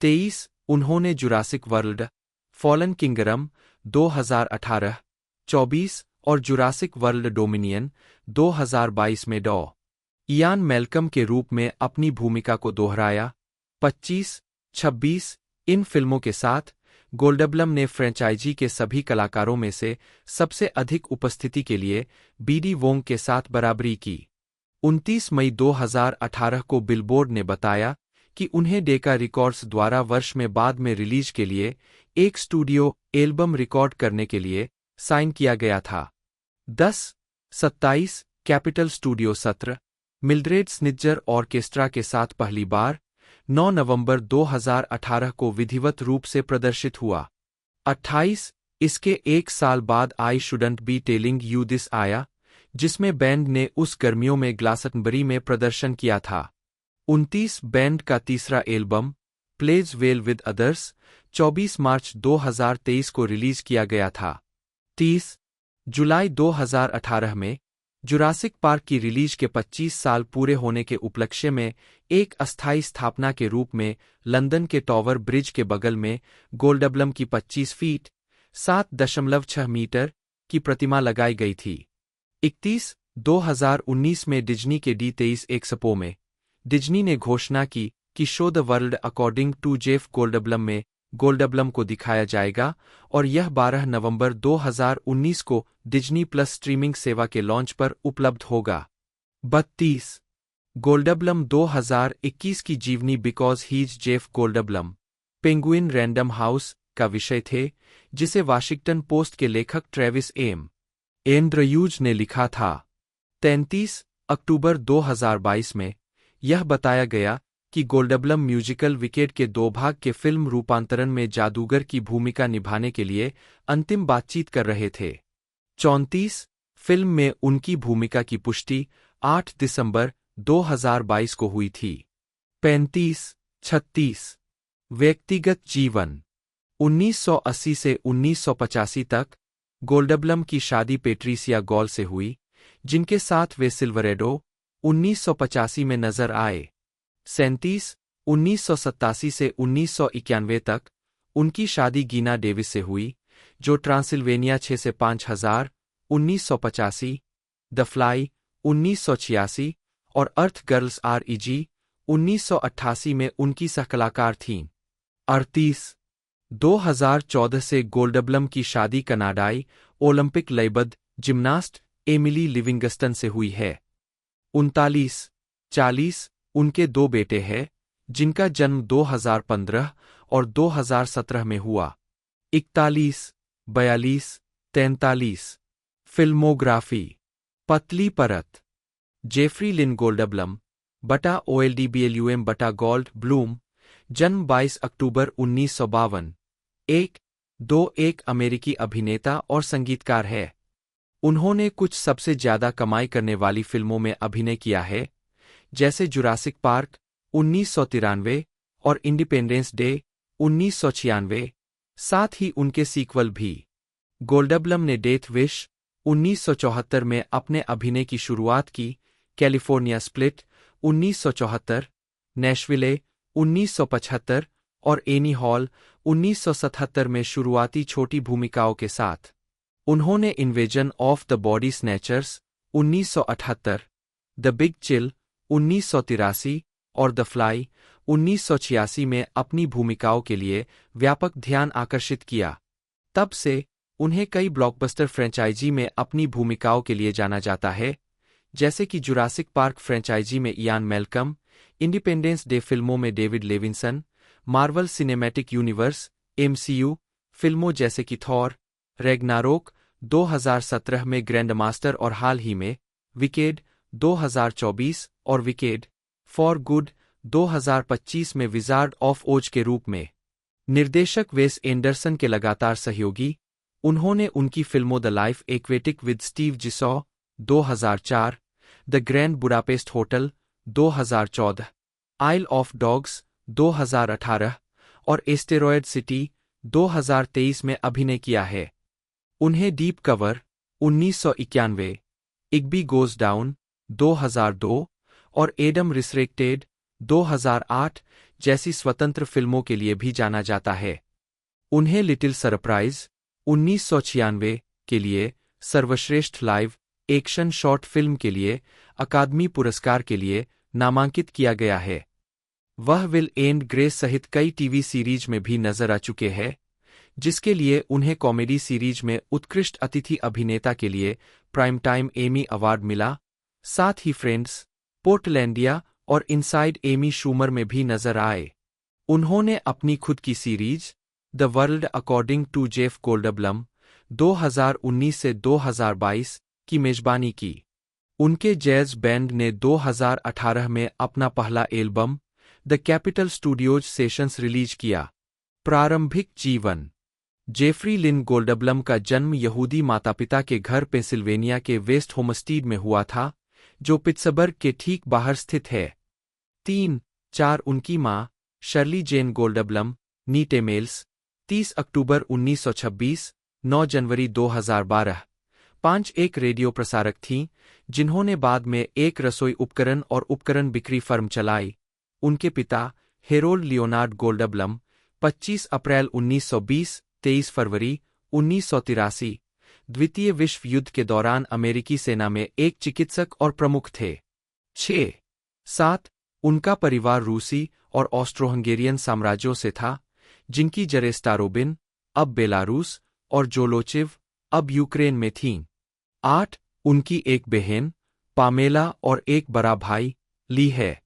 23 उन्होंने जुरासिक वर्ल्ड फॉलन किंगडम 2018, 24 और जुरासिक वर्ल्ड डोमिनियन 2022 में डॉ. इयान मैल्कम के रूप में अपनी भूमिका को दोहराया। 25-26 इन फिल्मों के साथ गोल्डबलम ने फ्रेंचाइजी के सभी कलाकारों में से सबसे अधिक उपस्थिति के लिए बीडी वोंग के साथ बराबरी की। 29 मई 2018 को बिलबोर्ड ने बताया कि उन्हें डेका रिकॉर्ड्स द्वारा वर्ष में बाद में रिलीज के लिए एक स्टूडियो एल्बम रिकॉर्ड करने के लिए साइन किया गया था। 10-27 कैपिटल स्टूडियो सत्र मिल्ड्रेड स्निट्जर ऑर्केस्ट्रा के साथ पहली बार 9 नवंबर 2018 को विधिवत रूप से प्रदर्शित हुआ। 28 इसके एक साल बाद I shouldn't be telling you this आया, जिसमें बैंड ने उस गर्मियों में ग्लासटनबरी में प्रदर्शन किया था। 29 बैंड का तीसरा album pledge well with others 24 मार्च 2023 को रिलीज किया गया था। 30 जुलाई 2018 में जुरासिक पार्क की रिलीज के 25 साल पूरे होने के उपलक्ष्य में एक अस्थायी स्थापना के रूप में लंदन के टॉवर ब्रिज के बगल में गोल्डबलम की 25 फीट 7.6 मीटर की प्रतिमा लगाई गई थी। 31-2019 में डिज्नी के D23 एक्सपो में डिज्नी ने घोषणा की कि show the world according to Jeff Goldblum में गोल्डबलम को दिखाया जाएगा और यह 12 नवंबर 2019 को डिज्नी प्लस स्ट्रीमिंग सेवा के लॉन्च पर उपलब्ध होगा। 32 गोल्डबलम 2021 की जीवनी because he's Jeff Goldblum Penguin Random House का विषय थे, जिसे वाशिंगटन पोस्ट के लेखक ट्रेविस एम. एंड्रयूज ने लिखा था। 33 अक्टूबर 2022 में यह बताया गया कि गोल्डबलम म्यूजिकल विकेट के 2 भाग के फिल्म रूपांतरण में जादूगर की भूमिका निभाने के लिए अंतिम बातचीत कर रहे थे। 34 फिल्म में उनकी भूमिका की पुष्टि 8 दिसंबर 2022 को हुई थी। 35-36 व्यक्तिगत जीवन 1980 से 1985 तक गोल्डबलम की शादी पेट्रिसिया गॉल से हुई, जिनके साथ वे सिल्वरेडो 1985 में नजर आए। 37 1987 से 1991 तक उनकी शादी गीना डेविस से हुई, जो ट्रांसिल्वेनिया 6 से 5000 1985, द फ्लाई 1986 और अर्थ गर्ल्स REG 1988 में उनकी सहकलाकार थीं। 38 2014 से गोल्डबलम की शादी कनाडाई ओलंपिक लयबद्ध जिम्नास्ट एमिली लिविंगस्टन से हुई है। 39-40 उनके 2 बेटे हैं, जिनका जन्म 2015 और 2017 में हुआ। 41, 42, 43। फिल्मोग्राफी। पतली परत। जेफरी लिन गोल्डब्लम बटा OLDBLUM बटा गोल्ड ब्लूम, जन्म 22 अक्टूबर 1952। 1 अमेरिकी अभिनेता और संगीतकार है। उन्होंने कुछ सबसे ज्यादा कमाई करने वाली फिल्मों में अभिनय किया है, जैसे जुरासिक पार्क 1993 और इंडिपेंडेंस डे 1996, साथ ही उनके सीक्वल भी। गोल्डब्लम ने डेथ विश 1974 में अपने अभिनय की शुरुआत की, कैलिफोर्निया स्प्लिट 1974, नेशविले 1975 और एनी हॉल 1977 में शुरुआती छोटी भूमिकाओं के साथ। उन्होंने invasion of the body snatchers 1978, the big chill 1983 और द फ्लाई 1986 में अपनी भूमिकाओं के लिए व्यापक ध्यान आकर्षित किया। तब से उन्हें कई ब्लॉकबस्टर फ्रेंचाइजी में अपनी भूमिकाओं के लिए जाना जाता है, जैसे कि जुरासिक पार्क फ्रेंचाइजी में इयान मैल्कम, इंडिपेंडेंस डे फिल्मों में David Levinson, Marvel cinematic universe MCU फिल्मों जैसे कि थॉर, रैग्नारोक 2017 में ग्रैंडमास्टर और हाल ही में विकेड 2024 और विकेड फॉर गुड 2025 में विजार्ड ऑफ ओज के रूप में। निर्देशक वेस एंडरसन के लगातार सहयोगी, उन्होंने उनकी फिल्मों the life aquatic with Steve Zissou 2004, the grand Budapest hotel 2014, isle of dogs 2018 और एस्टेरॉयड सिटी 2023 में अभिनय किया है। उन्हें डीप कवर 1991, इग्बी गोज डाउन 2002 और एडम रिसरेक्टेड 2008 जैसी स्वतंत्र फिल्मों के लिए भी जाना जाता है। उन्हें लिटिल सरप्राइज 1996 के लिए सर्वश्रेष्ठ लाइव एक्शन शॉर्ट फिल्म के लिए अकादमी पुरस्कार के लिए नामांकित किया गया है। वह विल एंड ग्रेस सहित कई टीवी सीरीज में भी नजर आ चुके हैं, जिसके लिए उन्हें कॉमेडी सीरीज में उत्कृष्ट अतिथि अभिनेता के लिए प्राइम टाइम एमी अवार्ड मिला। साथ ही फ्रेंड्स, पोर्टलैंडिया और इनसाइड एमी शूमर में भी नजर आए। उन्होंने अपनी खुद की series the world according to Jeff Goldblum 2019 से 2022 की मेजबानी की। उनके जैज बैंड ने 2018 में अपना पहला album the capital studios sessions release किया। प्रारंभिक जीवन। जेफरी लिन गोल्डब्लम का जन्म यहूदी माता-पिता के घर पेंसिल्वेनिया के वेस्ट होमस्टीड में हुआ था, जो पिट्सबर्ग के ठीक बाहर स्थित है। 3-4 उनकी मां, शर्ली जेन गोल्डब्लम, नीटे मेल्स, 30 अक्टूबर 1926, 9 जनवरी 2012। 5 एक रेडियो प्रसारक थीं, जिन्होंने बाद में एक रसोई उपकरण और उपकरण बिक्री फर्म चलाई। उनके पिता, हेरोल्ड लियोनार्ड गोल्डब्लम, 25 अप्रैल 1920, 23 फरवरी 1983, द्वितीय विश्व युद्ध के दौरान अमेरिकी सेना में एक चिकित्सक और प्रमुख थे। 6-7 उनका परिवार रूसी और ऑस्ट्रो-हंगेरियन साम्राज्यों से था, जिनकी जड़ें स्टारोबिन, अब बेलारूस, और जोलोचिव, अब यूक्रेन में थीं। 8 उनकी एक बहन, पामेला, और एक बड़ा भाई, ली है।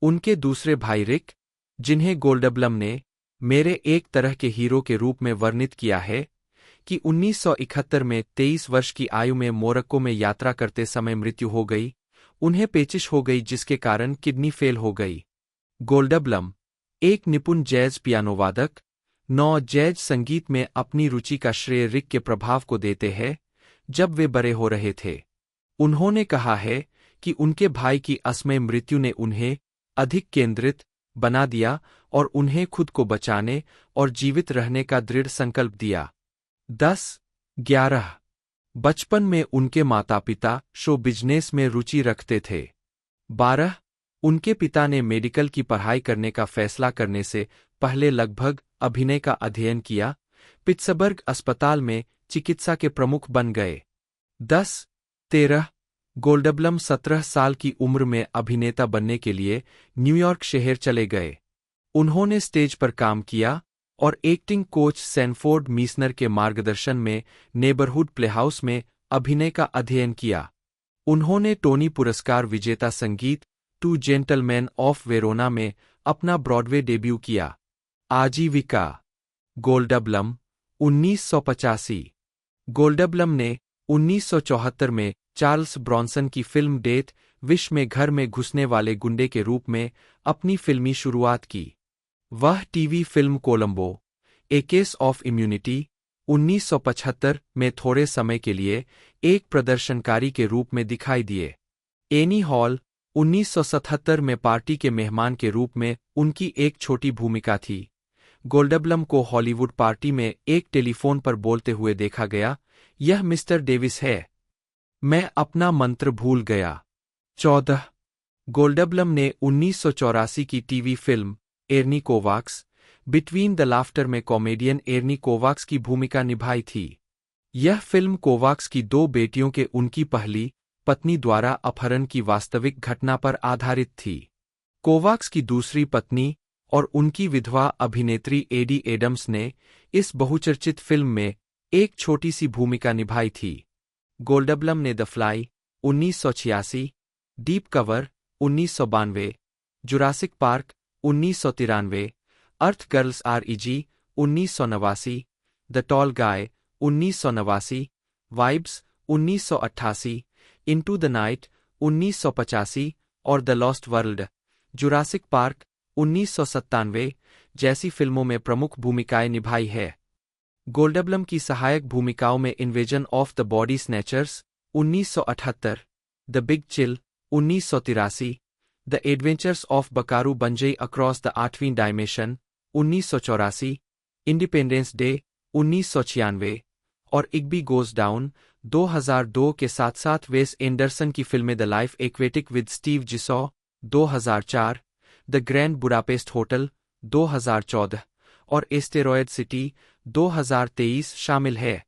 उनके दूसरे भाई रिक, जिन्हें गोल्डब्लम ने मेरे एक तरह के हीरो के रूप में वर्णित किया है, कि 1971 में 23 वर्ष की आयु में मोरक्को में यात्रा करते समय मृत्यु हो गई। उन्हें पेचिश हो गई, जिसके कारण किडनी फेल हो गई। गोल्डब्लम एक निपुण जैज पियानोवादक। 9 जैज संगीत में अपनी रुचि का श्रेय रिक के प्रभाव को देते हैं, जब वे बड़े हो रहे थे। उन्होंने कहा है कि उनके भाई की असमय मृत्यु ने उन्हें अधिक केंद्रित बना दिया और उन्हें खुद को बचाने और जीवित रहने का दृढ़ संकल्प दिया। 10-11 बचपन में उनके माता-पिता शो बिजनेस में रुचि रखते थे। 12 उनके पिता ने मेडिकल की पढ़ाई करने का फैसला करने से पहले लगभग अभिनय का अध्ययन किया। पिट्सबर्ग अस्पताल में चिकित्सा के प्रमुख बन गए। 10-13 गोल्डब्लम 17 साल की उम्र में अभिनेता बनने के लिए न्यूयॉर्क शहर चले गए। उन्होंने स्टेज पर काम किया और एक्टिंग कोच सैनफोर्ड मीसनर के मार्गदर्शन में नेबरहुड प्लेहाउस में अभिनय का अध्ययन किया। उन्होंने टोनी पुरस्कार विजेता संगीत 2 जेंटलमैन ऑफ वेरोना में अपना ब्रॉडवे डेब्यू किया। आजीविका। गोल्डबलम 1985। गोल्डबलम ने 1974 में चार्ल्स ब्रॉनसन की फिल्म डेथ विश में घर में घुसने वाले गुंडे के रूप में अपनी फिल्मी शुरुआत की। वह TV film Colombo A case of immunity 1975 में थोड़े समय के लिए एक प्रदर्शनकारी के रूप में दिखाई दिए। एनी हॉल 1977 में पार्टी के मेहमान के रूप में उनकी एक छोटी भूमिका थी। गोल्डबलम को हॉलीवुड पार्टी में एक टेलीफोन पर बोलते हुए देखा गया, यह मिस्टर डेविस है, मैं अपना मंत्र भूल गया। 14 गोल्डबलम ने 1984 की TV film Ernie Kovacs between the laughter में कॉमेडियन एर्नी कोवाक्स की भूमिका निभाई थी। यह फिल्म कोवाक्स की दो बेटियों के उनकी पहली पत्नी द्वारा अपहरण की वास्तविक घटना पर आधारित थी। कोवाक्स की दूसरी पत्नी और उनकी विधवा अभिनेत्री एडी एडम्स ने इस बहुचर्चित फिल्म में एक छोटी सी भूमिका निभाई थी। गोल्डबलम ने the fly 1986, deep cover 1992, Jurassic park 1993, earth girls REG 1989, the tall guy 1989, vibes 1988, into the night 1985 और the lost world Jurassic park 1997 जैसी फिल्मों में प्रमुख भूमिकाएं निभाई है। गोल्डबलम की सहायक भूमिकाओं में invasion of the body snatchers 1978, the big chill 1983, the adventures of Buckaroo Banzai across the 8वीं डायमेंशन 1984, इंडिपेंडेंस डे 1996 और इग्बी गोज डाउन 2002 के साथ साथ वेस एंडरसन की फिल्में the life aquatic with Steve Zissou 2004, the grand Budapest hotel 2014 और asteroid city 2023 शामिल है।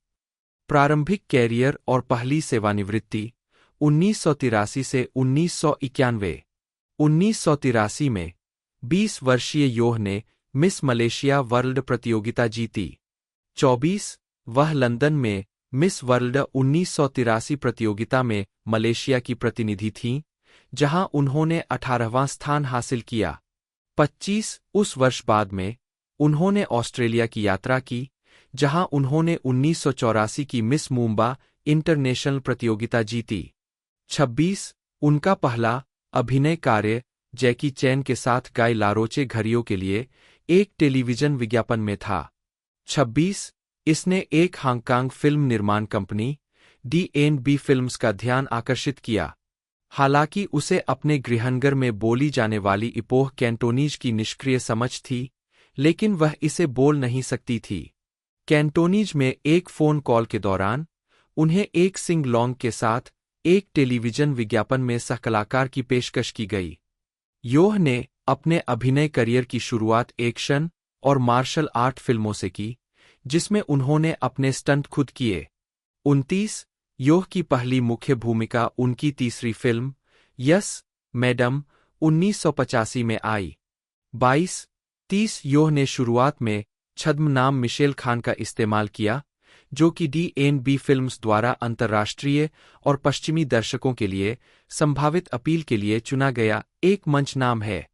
प्रारंभिक कैरियर और पहली सेवानिवृत्ति 1983 से 1991। 1983 में 20 वर्षीय योह ने मिस मलेशिया वर्ल्ड प्रतियोगिता जीती। 24 वह लंदन में मिस वर्ल्ड 1983 प्रतियोगिता में मलेशिया की प्रतिनिधि थीं, जहां उन्होंने 18वां स्थान हासिल किया। 25 उस वर्ष बाद में उन्होंने ऑस्ट्रेलिया की यात्रा की, जहां उन्होंने 1984 की मिस मुंबा इंटरनेशनल प्रतियोगिता जीती। 26 उनका पहला अभिनय कार्य जैकी चैन के साथ गाय लारोचे घड़ियों के लिए एक टेलीविजन विज्ञापन में था। 26 इसने एक हांगकांग फिल्म निर्माण कंपनी D&B फिल्म्स का ध्यान आकर्षित किया। हालांकि उसे अपने गृहनगर में बोली जाने वाली इपोह कैंटोनीज की निष्क्रिय समझ थी, लेकिन वह इसे बोल नहीं सकती थी। कैंटोनीज में एक फोन कॉल के दौरान उन्हें एक सिंग लॉन्ग के साथ एक टेलीविजन विज्ञापन में सहकलाकार की पेशकश की गई। योह ने अपने अभिनय करियर की शुरुआत एक्शन और मार्शल आर्ट फिल्मों से की, जिसमें उन्होंने अपने स्टंट खुद किए। 29 योह की पहली मुख्य भूमिका उनकी तीसरी फिल्म यस मैडम 1985 में आई। 22-30 योह ने शुरुआत में छद्म नाम मिशेल खान का इस्तेमाल किया, जो कि D&B फिल्म्स द्वारा अंतर्राष्ट्रीय और पश्चिमी दर्शकों के लिए संभावित अपील के लिए चुना गया एक मंच नाम है।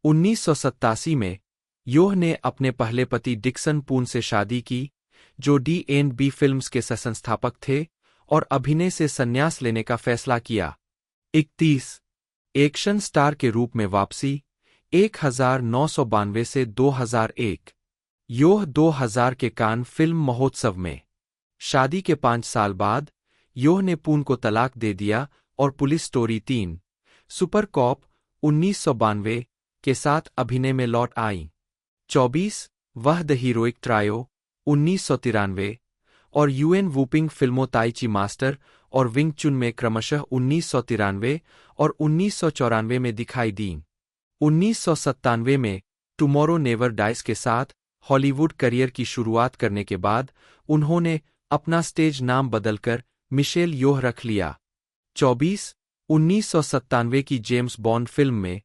1987 में योह ने अपने पहले पति डिक्सन पून से शादी की, जो D&B फिल्म्स के सहसंस्थापक थे, और अभिनय से संन्यास लेने का फैसला किया। 31 एक्शन स्टार के रूप में वापसी 1992 से 2001। योह 2000 के कान फिल्म महोत्सव में। शादी के 5 साल बाद योह ने पून को तलाक दे दिया और पुलिस स्टोरी 3 सुपर कॉप 1992 के साथ अभिनय में लौट आईं। 24 वह द हीरोइक ट्रायो 1993 और यूएन वूपिंग फिल्मों ताइची मास्टर और विंग चुन में क्रमशः 1993 और 1994 में दिखाई दीं। 1997 में टुमारो नेवर डाइज के साथ हॉलीवुड करियर की शुरुआत करने के बाद उन्होंने अपना स्टेज नाम बदलकर मिशेल योह रख लिया। 24 1997 की जेम्स बॉन्ड फिल्म में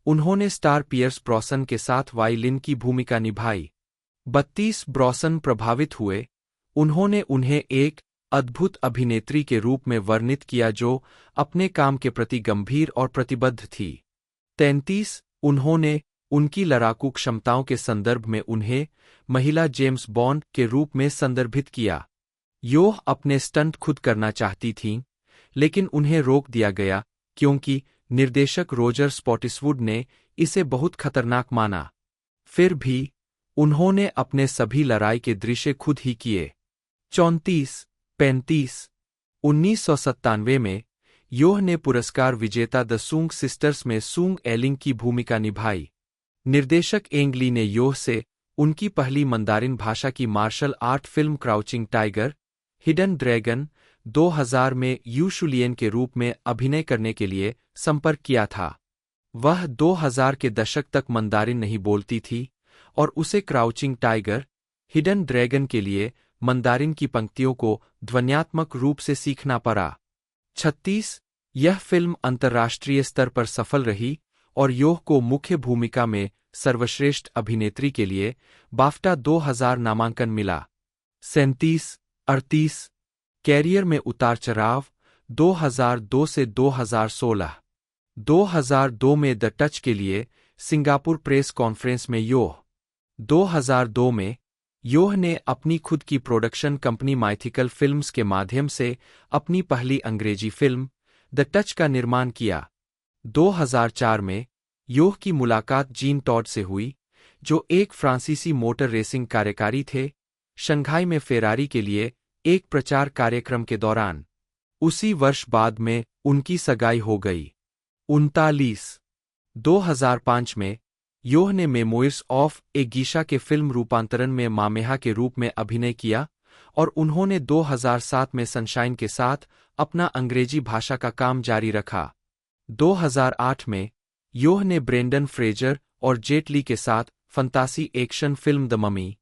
उन्होंने स्टार पियर्स ब्रॉसन के साथ वायलिन की भूमिका निभाई। 32 ब्रॉसन प्रभावित हुए, उन्होंने उन्हें एक अद्भुत अभिनेत्री के रूप में वर्णित किया जो अपने काम के प्रति गंभीर और प्रतिबद्ध थी। 33 उन्होंने उनकी लड़ाकू क्षमताओं के संदर्भ में उन्हें महिला जेम्स बॉन्ड के रूप में संदर्भित किया। योह अपने स्टंट खुद करना चाहती थीं, लेकिन उन्हें रोक दिया गया क्योंकि निर्देशक रोजर स्पॉटिसवुड ने इसे बहुत खतरनाक माना। फिर भी उन्होंने अपने सभी लड़ाई के दृश्य खुद ही किए। 34-35 1997 में योह ने पुरस्कार विजेता द सूंग सिस्टर्स में सूंग एलिंग की भूमिका निभाई। निर्देशक एंग ली ने योह से उनकी पहली मंदारिन भाषा की martial art film crouching tiger, hidden dragon 2000 में यू शुलियन के रूप में अभिनय करने के लिए संपर्क किया था। वह 2000 के दशक तक मंदारिन नहीं बोलती थी और उसे क्राउचिंग टाइगर, हिडन ड्रैगन के लिए मंदारिन की पंक्तियों को ध्वन्यात्मक रूप से सीखना पड़ा। 36 यह फिल्म अंतर्राष्ट्रीय स्तर पर सफल रही और योह को मुख्य भूमिका में सर्वश्रेष्ठ अभिनेत्री के लिए बाफ्टा 2000 नामांकन मिला। 37-38 कैरियर में उतार चढ़ाव 2002 से 2016 2002 में द टच के लिए सिंगापुर प्रेस कॉन्फ्रेंस में योह 2002 में योह ने अपनी खुद की प्रोडक्शन कंपनी माइथिकल फिल्म्स के माध्यम से अपनी पहली अंग्रेजी फिल्म द टच का निर्माण किया। 2004 में योह की मुलाकात जीन टॉड से हुई, जो एक फ्रांसीसी मोटर रेसिंग कार्यकारी थे, शंघाई में फेरारी के लिए एक प्रचार कार्यक्रम के दौरान। उसी वर्ष बाद में उनकी सगाई हो गई। 39 2005 में योह ने मेमोइर्स ऑफ ए गीशा के फिल्म रूपांतरण में मामेहा के रूप में अभिनय किया और उन्होंने 2007 में सनशाइन के साथ अपना अंग्रेजी भाषा का काम जारी रखा। 2008 में योह ने ब्रेंडन फ्रेजर और जेट ली के साथ फंतासी action film the mummy,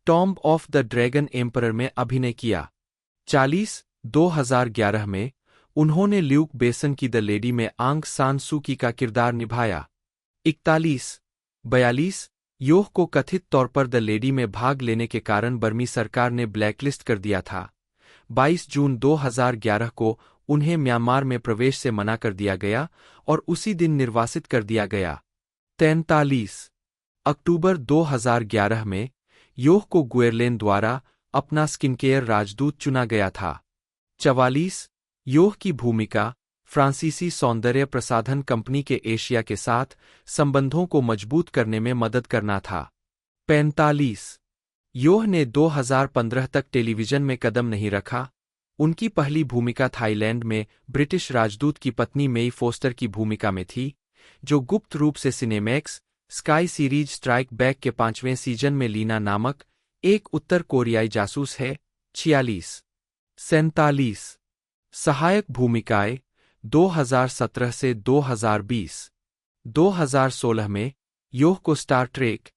tomb of the dragon emperor में अभिनय किया। 40 2011 में उन्होंने ल्यूक बेसन की द लेडी में आंग सान सू की का किरदार निभाया। 41-42 योह को कथित तौर पर द लेडी में भाग लेने के कारण बर्मी सरकार ने ब्लैकलिस्ट कर दिया था। 22 जून 2011 को उन्हें म्यांमार में प्रवेश से मना कर दिया गया और उसी दिन निर्वासित कर दिया गया। 43 अक्टूबर 2011 में योह को गुएरलेन द्वारा अपना स्किनकेयर राजदूत चुना गया था। 44 योह की भूमिका फ्रांसीसी सौंदर्य प्रसाधन कंपनी के एशिया के साथ संबंधों को मजबूत करने में मदद करना था। 45 योह ने 2015 तक टेलीविजन में कदम नहीं रखा। उनकी पहली भूमिका थाईलैंड में ब्रिटिश राजदूत की पत्नी मेई फोस्टर की भूमिका में थी, जो गुप्त रूप से Cinemax sky series strike back के 5वें सीजन में लीना नामक एक उत्तर कोरियाई जासूस है। 46-47 सहायक भूमिकाएं 2017 से 2020 2016 में योह को स्टार ट्रेक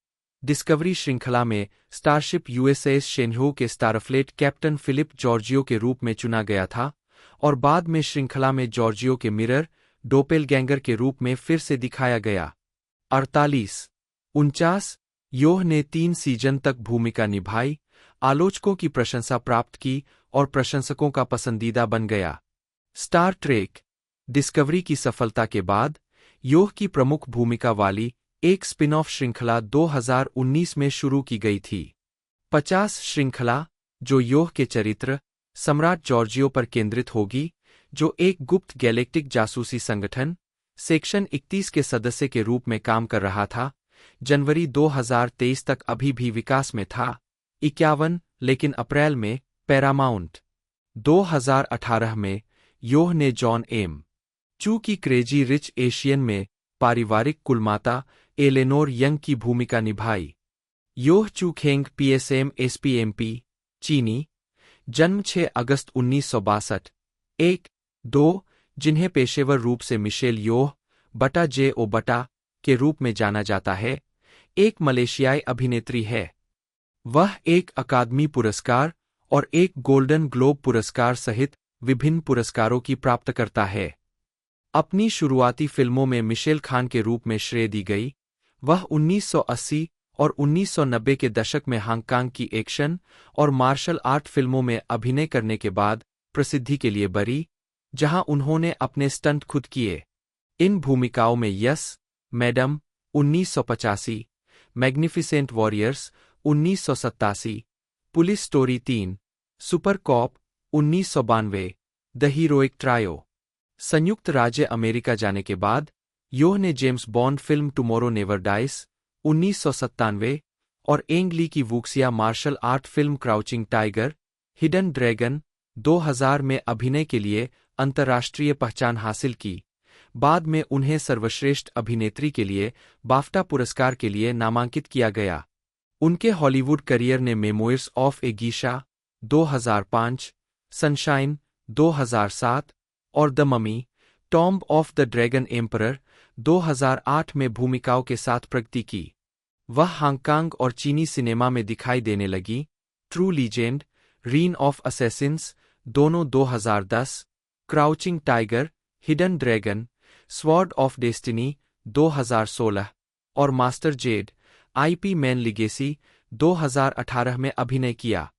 डिस्कवरी श्रृंखला में स्टारशिप यूएसएस शेन्ह्यू के स्टारफ्लेट कैप्टन फिलिप जॉर्जियो के रूप में चुना गया था और बाद में श्रृंखला में जॉर्जियो के मिरर डोपेलगैंगर के रूप में फिर से दिखाया गया। 48-49 योह ने 3 सीजन तक भूमिका निभाई, आलोचकों की प्रशंसा प्राप्त की और प्रशंसकों का पसंदीदा बन गया। स्टार ट्रेक डिस्कवरी की सफलता के बाद योह की प्रमुख भूमिका वाली एक स्पिन ऑफ श्रृंखला 2019 में शुरू की गई थी। 50 श्रृंखला, जो योह के चरित्र सम्राट जॉर्जियो पर केंद्रित होगी, जो एक गुप्त गैलेक्टिक जासूसी संगठन सेक्शन 31 के सदस्य के रूप में काम कर रहा था, जनवरी 2023 तक अभी भी विकास में था। 51 लेकिन अप्रैल में पैरामाउंट 2018 में योह ने जॉन एम चू की क्रेजी रिच एशियन में पारिवारिक कुलमाता एलेनोर यंग की भूमिका निभाई। योह चू खेंग पीएसएम एसपीएमपी चीनी, जन्म 6 अगस्त 1962, 1-2, जिन्हें पेशेवर रूप से मिशेल योह बटा जे ओ बटा के रूप में जाना जाता है, एक मलेशियाई अभिनेत्री है। वह एक अकादमी पुरस्कार और एक गोल्डन ग्लोब पुरस्कार सहित विभिन्न पुरस्कारों की प्राप्तकर्ता है। अपनी शुरुआती फिल्मों में मिशेल खान के रूप में श्रेय दी गई। वह 1980 और 1990 के दशक में हांगकांग की एक्शन और मार्शल आर्ट फिल्मों में अभिनय करने के बाद प्रसिद्धि के लिए बरी, जहां उन्होंने अपने स्टंट खुद किए। इन भूमिकाओं में yes madam, 1985, magnificent warriors 1987, police story 3, super cop 1992, the heroic trio. संयुक्त राज्य अमेरिका जाने के बाद योह ने James Bond film tomorrow never dies 1997 और एंग ली की वुक्सिया martial art film crouching tiger, hidden dragon 2000 में अभिनय के लिए अंतर्राष्ट्रीय पहचान हासिल की। बाद में उन्हें सर्वश्रेष्ठ अभिनेत्री के लिए बाफ्टा पुरस्कार के लिए नामांकित किया गया। उनके हॉलीवुड करियर ने memoirs of A Geisha 2005, sunshine 2007 और the mummy tomb of the dragon emperor 2008 में भूमिकाओं के साथ प्रगति की। वह हांगकांग और चीनी सिनेमा में दिखाई देने लगी। True Legend, Reign of Assassins दोनों 2010, Crouching tiger, hidden Dragon, Sword of Destiny 2016 और Master Z, IP Man Legacy 2018 में अभिनय किया।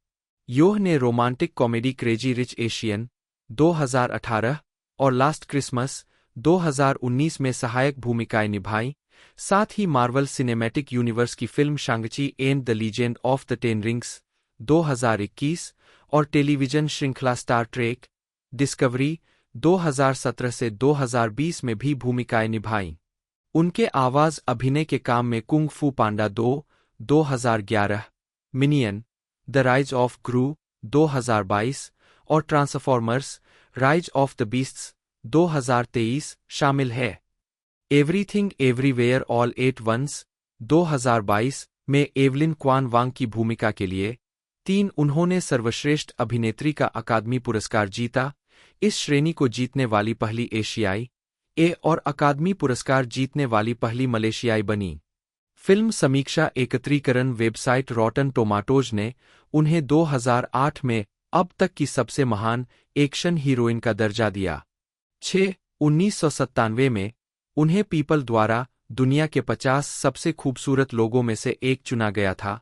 योह ने romantic comedy Crazy Rich Asians 2018 और लास्ट क्रिसमस 2019 में सहायक भूमिकाएं निभाई। साथ ही मार्वल सिनेमैटिक यूनिवर्स की film Shang-Chi and the legend of the ten rings 2021 और टेलीविजन श्रृंखला स्टार ट्रेक डिस्कवरी 2017 से 2020 में भी भूमिकाएं निभाईं। उनके आवाज अभिनय के काम में Kung Fu Panda 2 2011, Minion the Rise of Gru 2022 और Transformers Rise of the Beasts 2023 शामिल है। Everything everywhere all at Once 2022 में एवलिन क्वान वांग की भूमिका के लिए 3 उन्होंने सर्वश्रेष्ठ अभिनेत्री का अकादमी पुरस्कार जीता। इस श्रेणी को जीतने वाली पहली एशियाई और अकादमी पुरस्कार जीतने वाली पहली मलेशियाई बनी। फिल्म समीक्षा एकत्रीकरण वेबसाइट रॉटन टोमाटोज ने उन्हें 2008 में अब तक की सबसे महान एक्शन हीरोइन का दर्जा दिया। 1997 में उन्हें पीपल द्वारा दुनिया के 50 सबसे खूबसूरत लोगों में से एक चुना गया था।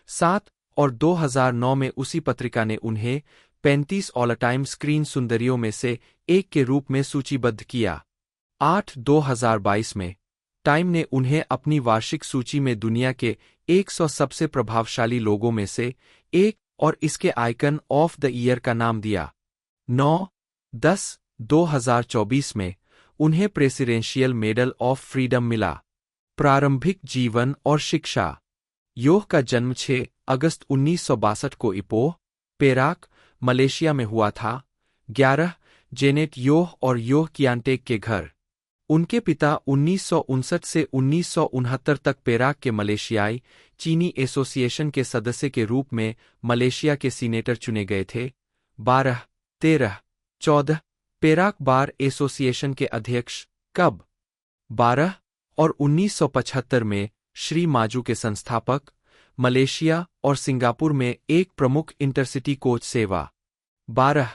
7 और 2009 में उसी पत्रिका ने उन्हें 35 ऑल टाइम स्क्रीन सुंदरियों में से एक के रूप में सूचीबद्ध किया। 8 2022 में टाइम ने उन्हें अपनी वार्षिक सूची में दुनिया के 100 सबसे प्रभावशाली लोगों में से एक और इसके आइकन ऑफ द ईयर का नाम दिया। 9 10 2024 में उन्हें प्रेसिडेंशियल मेडल ऑफ फ्रीडम मिला। प्रारंभिक जीवन और शिक्षा। योह का जन्म 6 अगस्त 1962 को इपोह, पेराक, मलेशिया में हुआ था। 11 जेनेट योह और योह कियांटेक के घर। उनके पिता 1959 से 1969 तक पेराक के मलेशियाई चीनी एसोसिएशन के सदस्य के रूप में मलेशिया के सीनेटर चुने गए थे। 12 13 14 पेराक बार एसोसिएशन के अध्यक्ष कब 12 और 1975 में श्री माजू के संस्थापक। मलेशिया और सिंगापुर में एक प्रमुख इंटरसिटी कोच सेवा। 12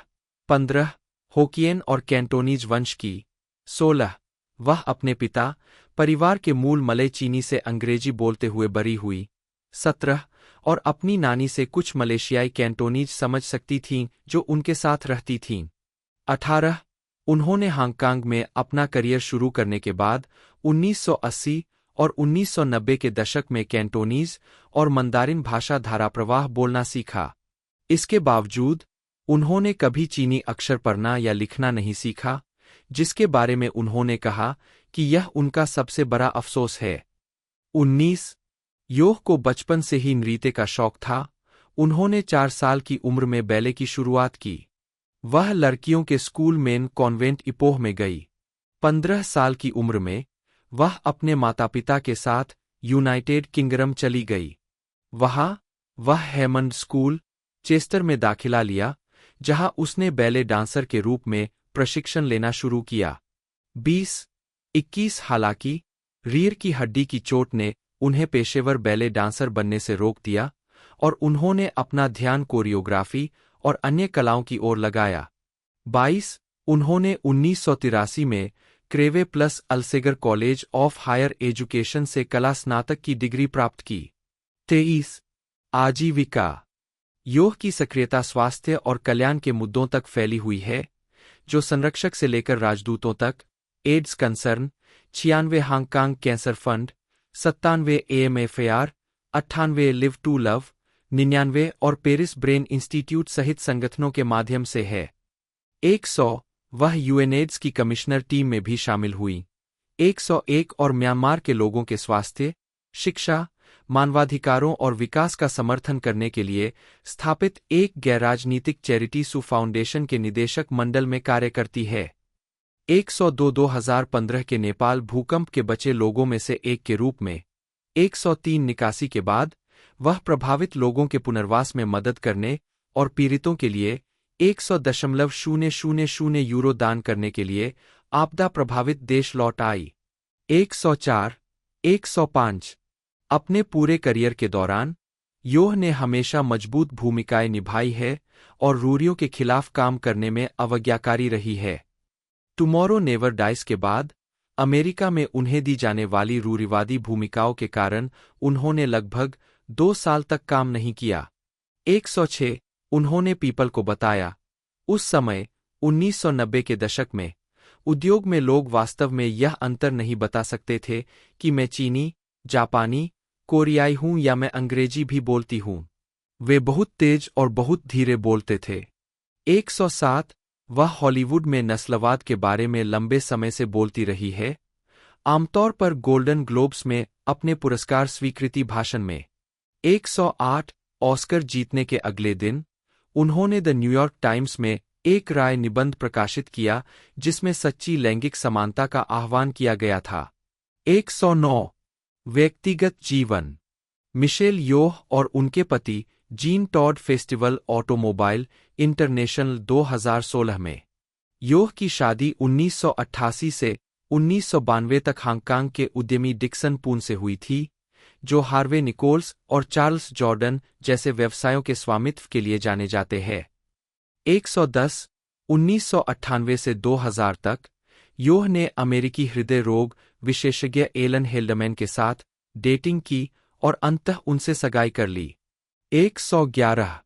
15 होकियन और कैंटोनीज वंश की। 16 वह अपने पिता परिवार के मूल मलय चीनी से अंग्रेजी बोलते हुए बड़ी हुई। 17 और अपनी नानी से कुछ मलेशियाई कैंटोनीज समझ सकती थीं जो उनके साथ रहती थीं। 18 उन्होंने हांगकांग में अपना करियर शुरू करने के बाद 1980 और 1990 के दशक में कैंटोनीज और मंदारिन भाषा धाराप्रवाह बोलना सीखा। इसके बावजूद उन्होंने कभी चीनी अक्षर पढ़ना या लिखना नहीं सीखा, जिसके बारे में उन्होंने कहा कि यह उनका सबसे बड़ा अफसोस है। 19 योह को बचपन से ही नृत्य का शौक था। उन्होंने 4 साल की उम्र में बैले की शुरुआत की। वह लड़कियों के स्कूल मेन कॉन्वेंट इपोह में गई। 15 साल की उम्र में वह अपने माता पिता के साथ यूनाइटेड किंगडम चली गई। वहां वह हेमंड स्कूल, चेस्टर में दाखिला लिया, जहां उसने बैले डांसर के रूप में प्रशिक्षण लेना शुरू किया। 20-21 हालांकि रीढ़ की हड्डी की चोट ने उन्हें पेशेवर बैले डांसर बनने से रोक दिया और उन्होंने अपना ध्यान कोरियोग्राफी और अन्य कलाओं की ओर लगाया। 22 उन्होंने 1983 में Crewe plus Alsager college of higher education से कला स्नातक की डिग्री प्राप्त की। 23 आजीविका। योह की सक्रियता स्वास्थ्य और कल्याण के मुद्दों तक फैली हुई है, जो संरक्षक से लेकर राजदूतों तक। AIDS Concern, 96 Hong Kong Cancer Fund, 97 AMFAR, 98 Live to Love, 99 और पेरिस ब्रेन इंस्टीट्यूट सहित संगठनों के माध्यम से है। 100 वह यूएनएड्स की कमिश्नर टीम में भी शामिल हुई। 101 और म्यांमार के लोगों के स्वास्थ्य, शिक्षा, मानवाधिकारों और विकास का समर्थन करने के लिए स्थापित एक गैर-राजनीतिक चैरिटी सू फाउंडेशन के निदेशक मंडल में कार्य करती है। 102 2015 के नेपाल भूकंप के बचे लोगों में से एक के रूप में 103 निकासी के बाद वह प्रभावित लोगों के पुनर्वास में मदद करने और पीड़ितों के लिए 100.000 यूरो दान करने के लिए आपदा प्रभावित देश लौट आई। 104 105 अपने पूरे करियर के दौरान योह ने हमेशा मजबूत भूमिकाएं निभाई है और रूढ़ियों के खिलाफ काम करने में अवज्ञाकारी रही है। टुमारो नेवर डाइज के बाद अमेरिका में उन्हें दी जाने वाली रूढ़िवादी भूमिकाओं के कारण उन्होंने लगभग 2 साल तक काम नहीं किया। 106 उन्होंने पीपल को बताया। उस समय 1990 के दशक में उद्योग में लोग वास्तव में यह अंतर नहीं बता सकते थे कि मैं चीनी, जापानी, कोरियाई हूं या मैं अंग्रेजी भी बोलती हूं। वे बहुत तेज और बहुत धीरे बोलते थे। 107 वह हॉलीवुड में नस्लवाद के बारे में लंबे समय से बोलती रही है, आमतौर पर गोल्डन ग्लोब्स में अपने पुरस्कार स्वीकृति भाषण में। 108 ऑस्कर जीतने के अगले दिन उन्होंने द न्यूयॉर्क टाइम्स में एक राय निबंध प्रकाशित किया जिसमें सच्ची लैंगिक समानता का आह्वान किया गया था। 109 व्यक्तिगत जीवन मिशेल योह और उनके पति Jean Todt festival automobile international 2016 में। योह की शादी 1988 से 1992 तक हांगकांग के उद्यमी डिक्सन पून से हुई थी, जो हार्वे निकोल्स और चार्ल्स जॉर्डन जैसे व्यवसायों के स्वामित्व के लिए जाने जाते हैं। 110 1998 से 2000 तक योह ने अमेरिकी हृदय रोग विशेषज्ञ एलन हेल्डमैन के साथ डेटिंग की और अंततः उनसे सगाई कर ली। 111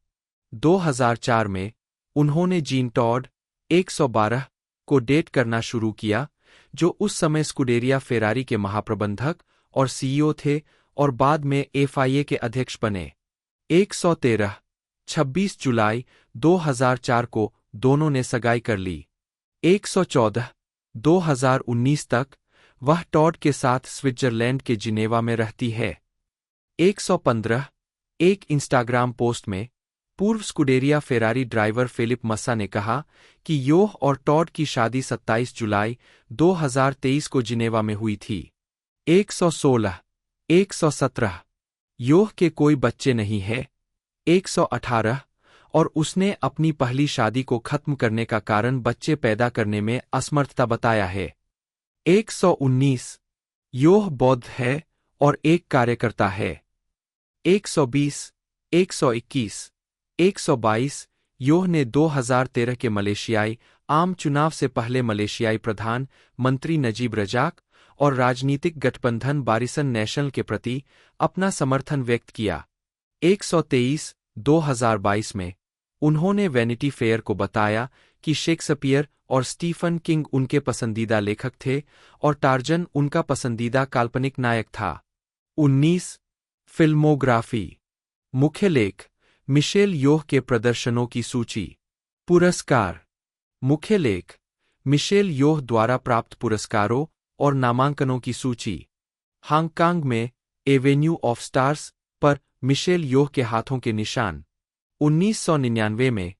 2004 में उन्होंने जीन टॉड 112 को डेट करना शुरू किया, जो उस समय स्कुडेरिया फेरारी के महाप्रबंधक और सीईओ थे और बाद में एफआईए के अध्यक्ष बने। 113 26 जुलाई 2004 को दोनों ने सगाई कर ली। 114 2019 तक वह टॉड के साथ स्विट्जरलैंड के जिनेवा में रहती है। 115 एक इंस्टाग्राम पोस्ट में पूर्व स्कुडेरिया फेरारी ड्राइवर फिलिप मस्सा ने कहा कि योह और टॉड की शादी 27 जुलाई 2023 को जिनेवा में हुई थी। 116 117 योह के कोई बच्चे नहीं है। 118 और उसने अपनी पहली शादी को खत्म करने का कारण बच्चे पैदा करने में असमर्थता बताया है। 119 योह बौद्ध है और एक कार्यकर्ता है। 120 121 122 योह ने 2013 के मलेशियाई आम चुनाव से पहले मलेशियाई प्रधान मंत्री नजीब रजाक और राजनीतिक गठबंधन बारिसन नेशनल के प्रति अपना समर्थन व्यक्त किया। 123 2022 में उन्होंने वैनिटी फेयर को बताया कि शेक्सपियर और स्टीफन किंग उनके पसंदीदा लेखक थे और टार्जन उनका पसंदीदा काल्पनिक नायक था। 19 फिल्मोग्राफी मुख्य लेख मिशेल योह के प्रदर्शनों की सूची। पुरस्कार मुख्य लेख मिशेल योह द्वारा प्राप्त पुरस्कारों और नामांकनों की सूची। हांगकांग में एवेन्यू ऑफ स्टार्स पर मिशेल योह के हाथों के निशान। 1999 में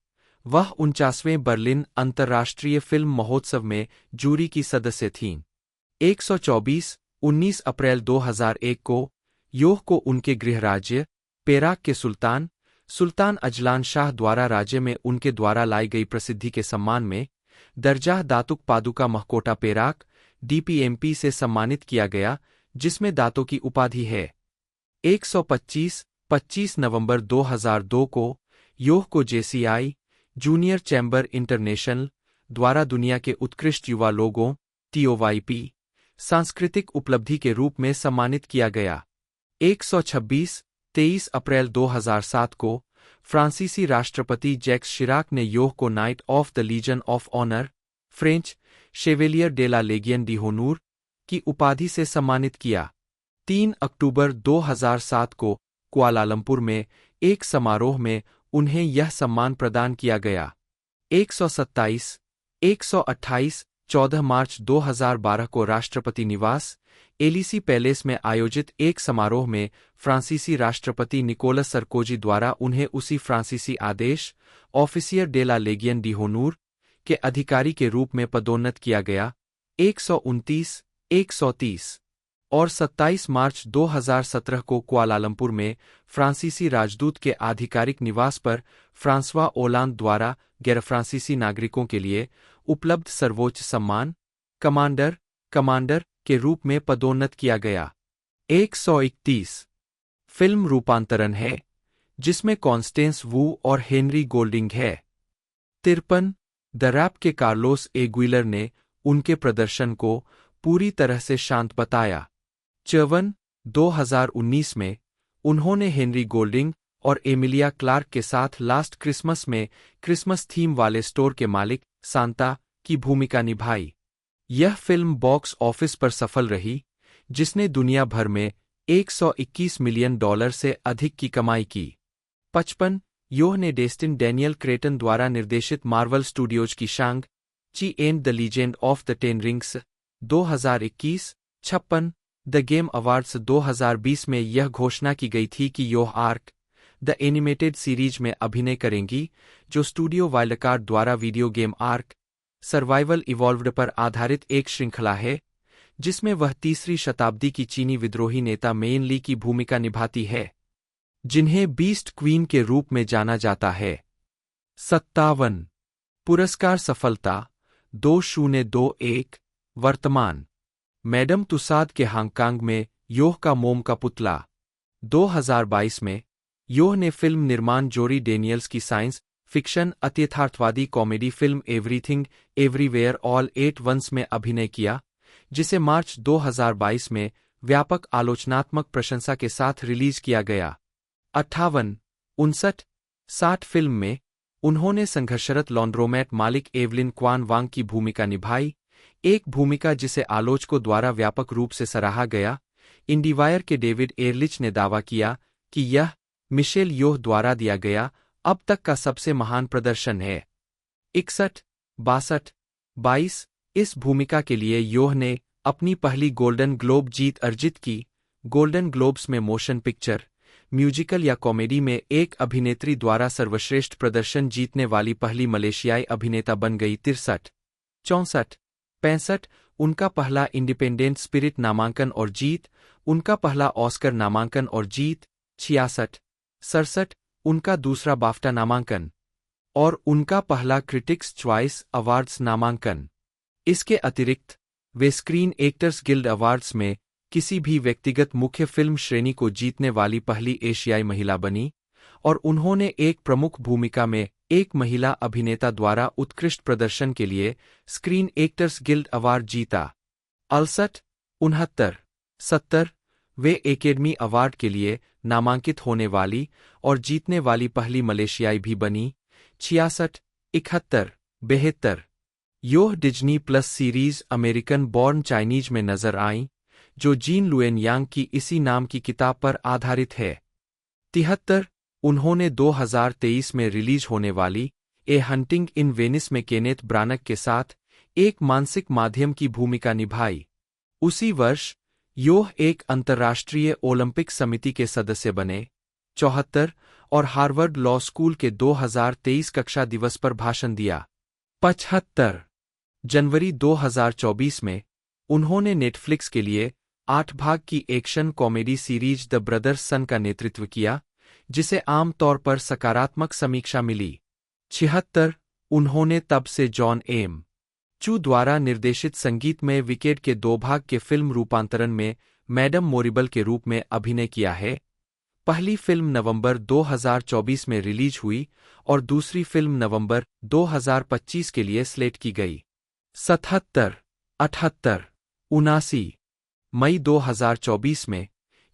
वह 49वें बर्लिन अंतर्राष्ट्रीय फिल्म महोत्सव में जूरी की सदस्य थीं। 124 19 अप्रैल 2001 को योह को उनके गृह राज्य पेराक के सुल्तान अजलान शाह द्वारा राज्य में उनके द्वारा लाई गई प्रसिद्धि के सम्मान में दरजाह दातुक पादुका महकोटा पेराक डीपीएमपी से सम्मानित किया गया, जिसमें दातों की उपाधि है। 125 25 नवंबर 2002 को योह को जेसीआई जूनियर चैम्बर इंटरनेशनल द्वारा दुनिया के उत्कृष्ट युवा लोगों TOYP सांस्कृतिक उपलब्धि के रूप में सम्मानित किया गया। 126 23 अप्रैल 2007 को फ्रांसीसी राष्ट्रपति जैक्स शिराक ने योह को knight of the legion of honour French chevalier de la Legion d'honneur की उपाधि से सम्मानित किया। 3 अक्टूबर 2007 को कुआलालंपुर में एक समारोह में उन्हें यह सम्मान प्रदान किया गया। 127, 128, 14 मार्च 2012 को राष्ट्रपति निवास, एलिसी पैलेस में आयोजित एक समारोह में फ्रांसीसी राष्ट्रपति निकोलस सरकोजी द्वारा उन्हें उसी फ्रांसीसी आदेश, officer day la Legion D होनूर, के अधिकारी के रूप में पदोन्नत किया गया। 129, 130 और 27 मार्च 2017 को कुआलालंपुर में फ्रांसीसी राजदूत के आधिकारिक निवास पर फ्रांसवा ओलांद द्वारा गैर फ्रांसीसी नागरिकों के लिए उपलब्ध सर्वोच्च सम्मान, कमांडर के रूप में पदोन्नत किया गया। 131 फिल्म रूपांतरण है, जिसमें कॉन्स्टेंस वू और हेनरी गोल्डिंग है। 53 द रैप के कार्लोस एग्विलर ने उनके प्रदर्शन को पूरी तरह से शांत बताया। 54 2019 में उन्होंने हेनरी गोल्डिंग और एमिलिया क्लार्क के साथ लास्ट क्रिसमस में क्रिसमस थीम वाले स्टोर के मालिक सांता की भूमिका निभाई। यह फिल्म बॉक्स ऑफिस पर सफल रही, जिसने दुनिया भर में $121 मिलियन से अधिक की कमाई की। 55 योह ने डेस्टिन डैनियल क्रेटन द्वारा निर्देशित मार्वल स्टूडियोज की शांग ची and the legend of the ten rings 2021। 56 the game awards 2020 में यह घोषणा की गई थी कि योह आर्क द एनिमेटेड सीरीज में अभिनय करेंगी, जो स्टूडियो वाइल्डकार्ड द्वारा video game arc survival evolved पर आधारित एक श्रृंखला है, जिसमें वह 3री शताब्दी की चीनी विद्रोही नेता मेन ली की भूमिका निभाती है, जिन्हें बीस्ट क्वीन के रूप में जाना जाता है। 57 पुरस्कार सफलता 2021 वर्तमान मैडम तुसाद के हांगकांग में योह का मोम का पुतला। 2022 में योह ने फिल्म निर्माण जोरी डेनियल्स की साइंस फिक्शन अत्यथार्थवादी comedy film everything everywhere all at once में अभिनय किया, जिसे मार्च 2022 में व्यापक आलोचनात्मक प्रशंसा के साथ रिलीज किया गया। 58 59 60 फिल्म में उन्होंने संघर्षरत लॉन्ड्रोमैट मालिक एवलिन क्वान वांग की भूमिका निभाई, एक भूमिका जिसे आलोचकों द्वारा व्यापक रूप से सराहा गया। इंडीवायर के डेविड एयरलिच ने दावा किया कि यह मिशेल योह द्वारा दिया गया अब तक का सबसे महान प्रदर्शन है। 61 62 22 इस भूमिका के लिए योह ने अपनी पहली गोल्डन ग्लोब जीत अर्जित की। गोल्डन ग्लोब्स में मोशन पिक्चर, म्यूजिकल या कॉमेडी में एक अभिनेत्री द्वारा सर्वश्रेष्ठ प्रदर्शन जीतने वाली पहली मलेशियाई अभिनेता बन गई। 63 64 65 उनका पहला इंडिपेंडेंट स्पिरिट नामांकन और जीत, उनका पहला ऑस्कर नामांकन और जीत। 66 67 उनका दूसरा बाफ्टा नामांकन और उनका पहला क्रिटिक्स चॉइस अवार्ड्स नामांकन। इसके अतिरिक्त वे स्क्रीन एक्टर्स गिल्ड अवार्ड्स में किसी भी व्यक्तिगत मुख्य फिल्म श्रेणी को जीतने वाली पहली एशियाई महिला बनी, और उन्होंने एक प्रमुख भूमिका में एक महिला अभिनेता द्वारा उत्कृष्ट प्रदर्शन के लिए स्क्रीन एक्टर्स गिल्ड अवार्ड जीता। 68 69 70 वे एकेडमी अवार्ड के लिए नामांकित होने वाली और जीतने वाली पहली मलेशियाई भी बनी। 66 71 72 योह Disney plus series American born Chinese में नजर आईं, जो जीन लुएन यांग की इसी नाम की किताब पर आधारित है। 73 उन्होंने 2023 में रिलीज होने वाली ए हंटिंग इन वेनिस में केनेथ ब्रानक के साथ एक मानसिक माध्यम की भूमिका निभाई। उसी वर्ष योह एक अंतर्राष्ट्रीय ओलंपिक समिति के सदस्य बने। 74 और हार्वर्ड लॉ स्कूल के 2023 कक्षा दिवस पर भाषण दिया। 75 जनवरी 2024 में उन्होंने नेटफ्लिक्स के लिए 8 भाग की action comedy series the brothers Sun का नेतृत्व किया, जिसे आमतौर पर सकारात्मक समीक्षा मिली। 76 उन्होंने तब से जॉन एम चू द्वारा निर्देशित संगीतमय विकेट के 2 भाग के फिल्म रूपांतरण में मैडम मोरिबल के रूप में अभिनय किया है। पहली फिल्म नवंबर 2024 में रिलीज हुई और दूसरी फिल्म नवंबर 2025 के लिए स्लेट की गई। 77 78 79 मई 2024 में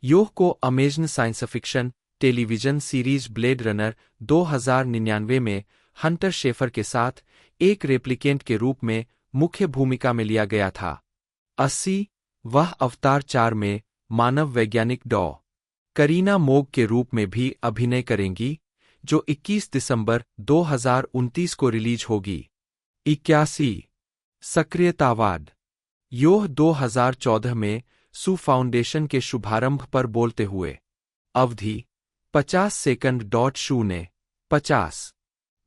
योह को Amazon science fiction television series blade runner 2099 में हंटर शेफर के साथ एक रेप्लिकेंट के रूप में मुख्य भूमिका में लिया गया था। 80 वह अवतार 4 में मानव वैज्ञानिक डॉ. करीना मोग के रूप में भी अभिनय करेंगी, जो 21 दिसंबर 2029 को रिलीज होगी। 81 सक्रियतावाद। योह 2014 में सू फाउंडेशन के शुभारंभ पर बोलते हुए। अवधि 50 सेकंड. 50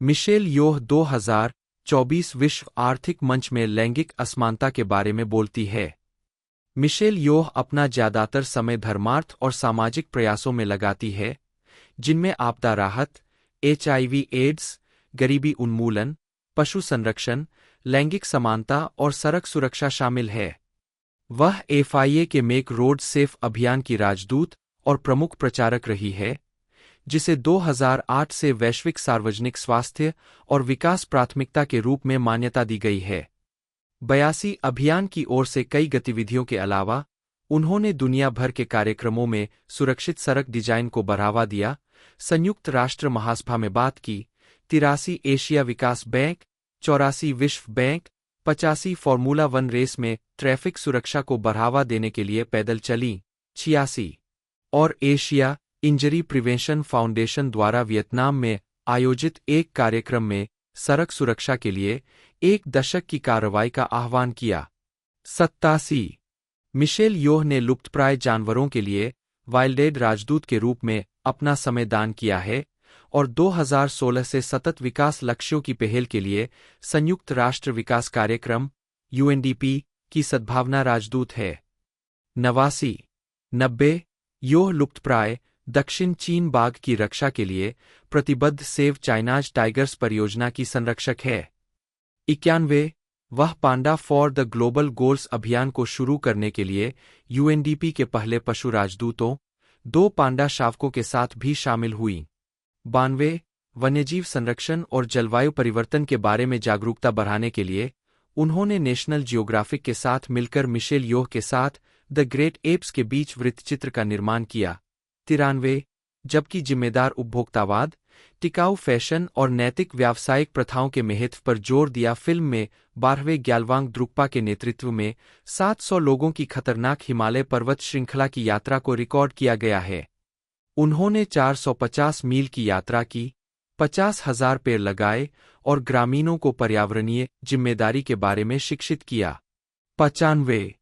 मिशेल योह 2024 विश्व आर्थिक मंच में लैंगिक असमानता के बारे में बोलती है। मिशेल योह अपना ज्यादातर समय धर्मार्थ और सामाजिक प्रयासों में लगाती है, जिनमें आपदा राहत, HIV एड्स, गरीबी उन्मूलन, पशु संरक्षण, लैंगिक समानता और सड़क सुरक्षा शामिल है। वह FIA के मेक रोड सेफ अभियान की राजदूत और प्रमुख प्रचारक रही है, जिसे 2008 से वैश्विक सार्वजनिक स्वास्थ्य और विकास प्राथमिकता के रूप में मान्यता दी गई है। 82 अभियान की ओर से कई गतिविधियों के अलावा, उन्होंने दुनिया भर के कार्यक्रमों में सुरक्षित सड़क डिजाइन को बढ़ावा दिया, संयुक्त राष्ट्र महासभा में बात की, 83 एशिया विकास बैंक, 84 विश्व बैंक, 85 फॉर्मूला 1 रेस में ट्रैफिक सुरक्षा को बढ़ावा देने के लिए पैदल चली, 86 और एशिया इंजरी प्रिवेंशन फाउंडेशन द्वारा वियतनाम में आयोजित एक कार्यक्रम में सड़क सुरक्षा के लिए 1 दशक की कार्रवाई का आह्वान किया। 87 मिशेल योह ने लुप्तप्राय जानवरों के लिए वाइल्डेड राजदूत के रूप में अपना समय दान किया है और 2016 से सतत विकास लक्ष्यों की पहल के लिए संयुक्त राष्ट्र विकास कार्यक्रम UNDP की सद्भावना राजदूत है। 90 योह लुप्तप्राय दक्षिण चीन बाघ की रक्षा के लिए प्रतिबद्ध सेव चाइनाज टाइगर्स परियोजना की संरक्षक है। 91 वह पांडा फॉर द ग्लोबल गोल्स अभियान को शुरू करने के लिए UNDP के पहले पशु राजदूतों, 2 पांडा शावकों के साथ भी शामिल हुई। 92 वन्यजीव संरक्षण और जलवायु परिवर्तन के बारे में जागरूकता बढ़ाने के लिए उन्होंने नेशनल जियोग्राफिक के साथ मिलकर मिशेल योह के साथ द ग्रेट एप्स के बीच वृत्तचित्र का निर्माण किया। 93 जबकि जिम्मेदार उपभोक्तावाद, टिकाऊ फैशन और नैतिक व्यावसायिक प्रथाओं के महत्व पर जोर दिया। फिल्म में 12वें ग्यालवांग द्रुकपा के नेतृत्व में 700 लोगों की खतरनाक हिमालय पर्वत श्रृंखला की यात्रा को रिकॉर्ड किया गया है। उन्होंने 450 मील की यात्रा की, 50,000 पेड़ लगाए और ग्रामीणों को पर्यावरणीय जिम्मेदारी के बारे में शिक्षित किया। 95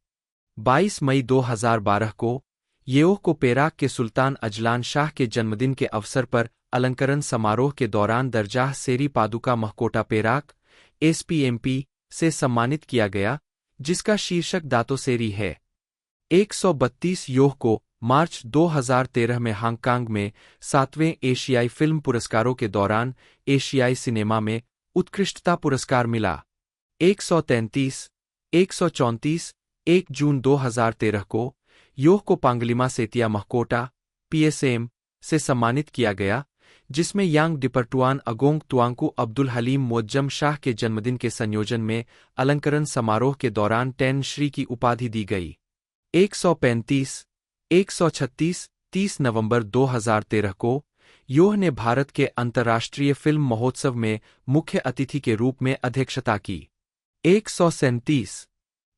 22 मई 2012 को येओह को पेराक के सुल्तान अजलान शाह के जन्मदिन के अवसर पर अलंकरण समारोह के दौरान दरजाह सेरी पादुका महकोटा पेराक SPMP से सम्मानित किया गया, जिसका शीर्षक दातो सेरी है। 132 योह को मार्च 2013 में हांगकांग में 7वें एशियाई फिल्म पुरस्कारों के दौरान एशियाई सिनेमा में उत्कृष्टता पुरस्कार मिला। 133 134 1 जून 2013 को योह को पांगलिमा सेतिया महकोटा PSM से सम्मानित किया गया, जिसमें यांग डिपर्टुआन अगोंग तुआंकू अब्दुल हलीम मुअज्जम शाह के जन्मदिन के संयोजन में अलंकरण समारोह के दौरान 10 श्री की उपाधि दी गई। 135 136 30 नवंबर 2013 को योह ने भारत के अंतर्राष्ट्रीय फिल्म महोत्सव में मुख्य अतिथि के रूप में अध्यक्षता की। 137